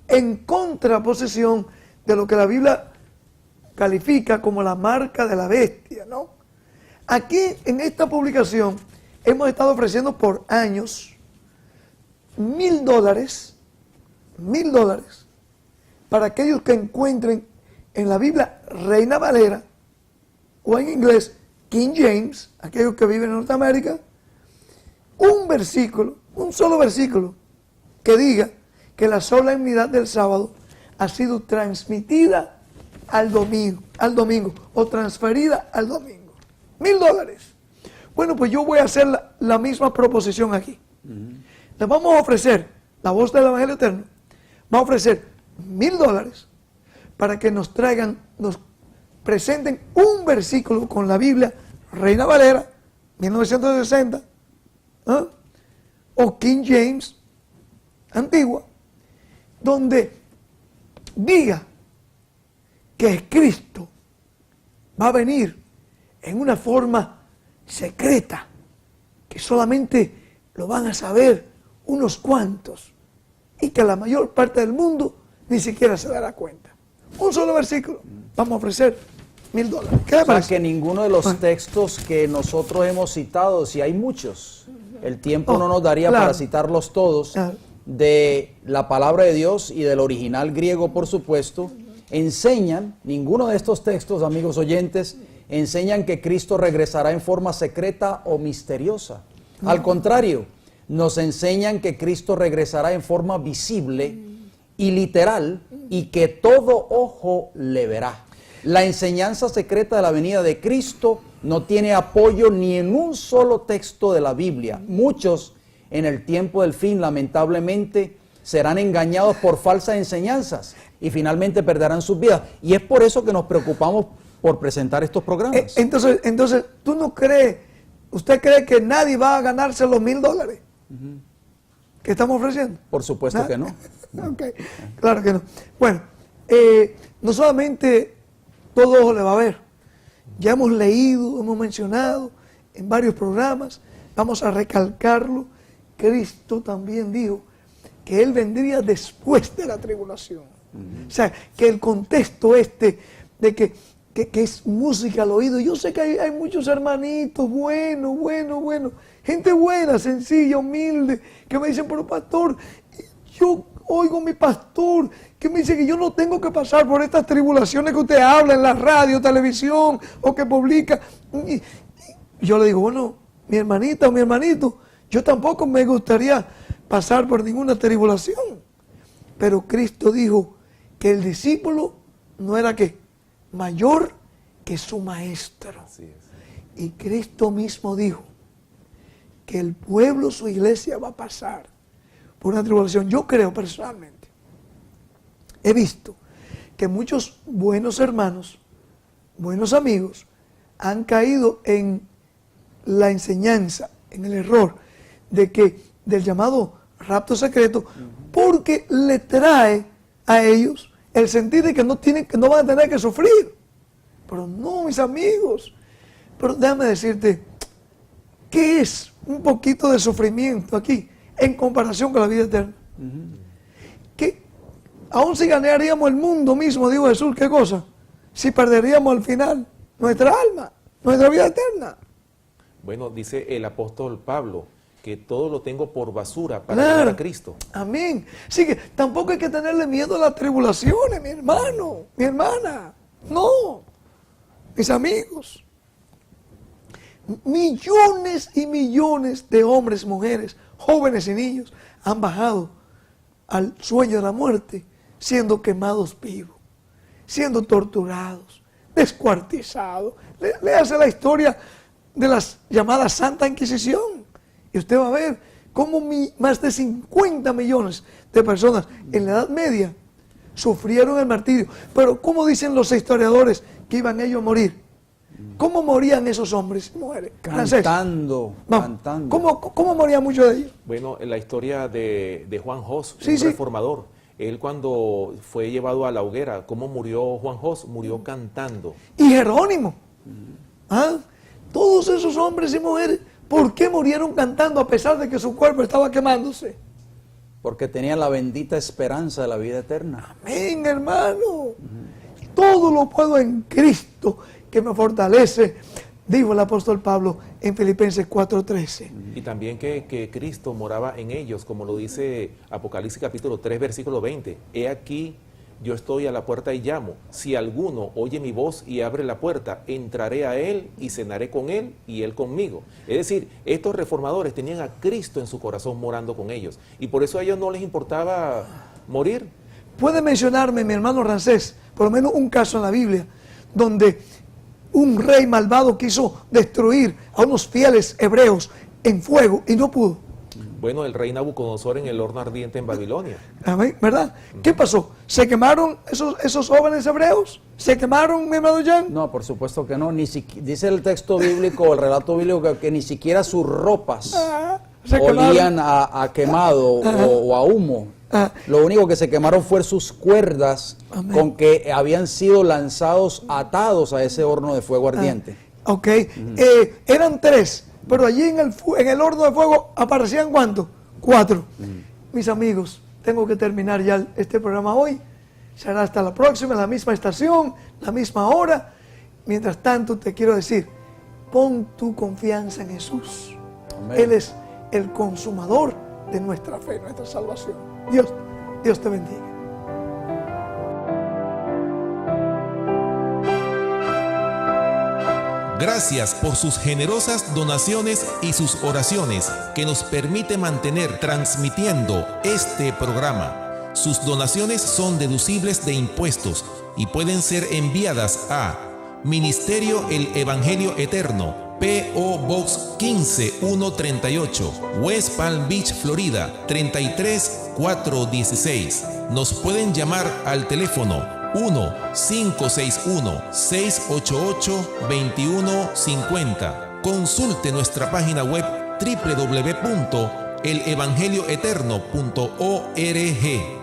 en contraposición de lo que la Biblia califica como la marca de la bestia, ¿no? Aquí en esta publicación hemos estado ofreciendo por años $1,000 para aquellos que encuentren en la Biblia Reina Valera o en inglés King James, aquellos que viven en Norteamérica, un solo versículo que diga que la solemnidad del sábado ha sido transmitida al domingo o transferida al domingo. $1,000. Bueno, pues yo voy a hacer la misma proposición aquí. Les vamos a ofrecer, la voz del Evangelio Eterno va a ofrecer $1,000 para que nos presenten un versículo con la Biblia Reina Valera 1960, o King James antigua, donde diga que Cristo va a venir en una forma secreta, que solamente lo van a saber unos cuantos, y que la mayor parte del mundo ni siquiera se dará cuenta. Un solo versículo, vamos a ofrecer $1,000. ¿Qué le parece? O sea, que ninguno de los textos que nosotros hemos citado, si hay muchos, el tiempo no nos daría para citarlos todos, de la palabra de Dios y del original griego, por supuesto, enseñan, ninguno de estos textos, amigos oyentes, enseñan que Cristo regresará en forma secreta o misteriosa. Al contrario, nos enseñan que Cristo regresará en forma visible y literal, y que todo ojo le verá. La enseñanza secreta de la venida de Cristo no tiene apoyo ni en un solo texto de la Biblia. Muchos en el tiempo del fin, lamentablemente, serán engañados por falsas enseñanzas y finalmente perderán sus vidas. Y es por eso que nos preocupamos por presentar estos programas. Entonces, ¿tú no crees, usted cree que nadie va a ganarse los $1,000 que estamos ofreciendo? Por supuesto que no. Okay. Claro que no. Bueno, no solamente todo ojo le va a ver. Ya hemos leído, hemos mencionado en varios programas, vamos a recalcarlo. Cristo también dijo que Él vendría después de la tribulación. O sea, que el contexto de que es música al oído. Yo sé que hay muchos hermanitos buenos, gente buena, sencilla, humilde, que me dicen, pero pastor, yo oigo a mi pastor que me dice que yo no tengo que pasar por estas tribulaciones que usted habla en la radio, televisión o que publica. Y yo le digo, bueno, mi hermanita o mi hermanito, yo tampoco me gustaría pasar por ninguna tribulación. Pero Cristo dijo que el discípulo no era ¿qué? Mayor que su maestro. Así es. Y Cristo mismo dijo que el pueblo, su iglesia, va a pasar por una tribulación. Yo creo personalmente, he visto que muchos buenos hermanos, buenos amigos, han caído en la enseñanza, en el error del llamado rapto secreto, porque le trae a ellos el sentir de que no van a tener que sufrir. Pero no, mis amigos. Pero déjame decirte, ¿qué es un poquito de sufrimiento aquí en comparación con la vida eterna? Que aún si ganaríamos el mundo mismo, dijo Jesús, ¿qué cosa? Si perderíamos al final nuestra alma, nuestra vida eterna. Bueno, dice el apóstol Pablo, que todo lo tengo por basura para ganar a Cristo. Amén. Así que tampoco hay que tenerle miedo a las tribulaciones, mi hermano, mi hermana. No, mis amigos. Millones y millones de hombres, mujeres, jóvenes y niños han bajado al sueño de la muerte, siendo quemados vivos, siendo torturados, descuartizados. Léase la historia de las llamadas Santa Inquisición y usted va a ver cómo más de 50 millones de personas en la Edad Media sufrieron el martirio. Pero ¿cómo dicen los historiadores que iban ellos a morir? ¿Cómo morían esos hombres y mujeres? Cantando, cantando. ¿Cómo morían muchos de ellos? Bueno, en la historia de Juan Hos, Sí, un sí. reformador, él cuando fue llevado a la hoguera, ¿cómo murió Juan Hos? Murió cantando. Y Jerónimo. Todos esos hombres y mujeres, ¿por qué murieron cantando a pesar de que su cuerpo estaba quemándose? Porque tenían la bendita esperanza de la vida eterna. Amén, hermano. Todo lo puedo en Cristo que me fortalece, dijo el apóstol Pablo en Filipenses 4:13. Y también que Cristo moraba en ellos, como lo dice Apocalipsis capítulo 3, versículo 20. He aquí, yo estoy a la puerta y llamo. Si alguno oye mi voz y abre la puerta, entraré a él y cenaré con él y él conmigo. Es decir, estos reformadores tenían a Cristo en su corazón morando con ellos. Y por eso a ellos no les importaba morir. Puede mencionarme, mi hermano Ramsés, por lo menos un caso en la Biblia, donde un rey malvado quiso destruir a unos fieles hebreos en fuego y no pudo. Bueno, el rey Nabucodonosor en el horno ardiente en Babilonia. Amén, ¿verdad? ¿Qué pasó? ¿Se quemaron esos jóvenes hebreos? ¿Se quemaron, mi hermano Jan? No, por supuesto que no. Dice el texto bíblico, el relato bíblico, que ni siquiera sus ropas Se olían quemaron. a quemado o a humo. Lo único que se quemaron fue sus cuerdas. Amén. Con que habían sido lanzados, atados a ese horno de fuego ardiente. Ok, eran 3, pero allí en el horno de fuego aparecían ¿cuántos? 4. Mis amigos, tengo que terminar ya este programa hoy. Será hasta la próxima, la misma estación, la misma hora. Mientras tanto, te quiero decir, pon tu confianza en Jesús. Amén. Él es el consumador de nuestra fe, nuestra salvación. Dios te bendiga. Gracias por sus generosas donaciones y sus oraciones que nos permite mantener transmitiendo este programa. Sus donaciones son deducibles de impuestos y pueden ser enviadas a Ministerio El Evangelio Eterno, P.O. Box 15138, West Palm Beach, Florida 33416. Nos pueden llamar al teléfono 1-561-688-2150. Consulte nuestra página web www.elevangelioeterno.org.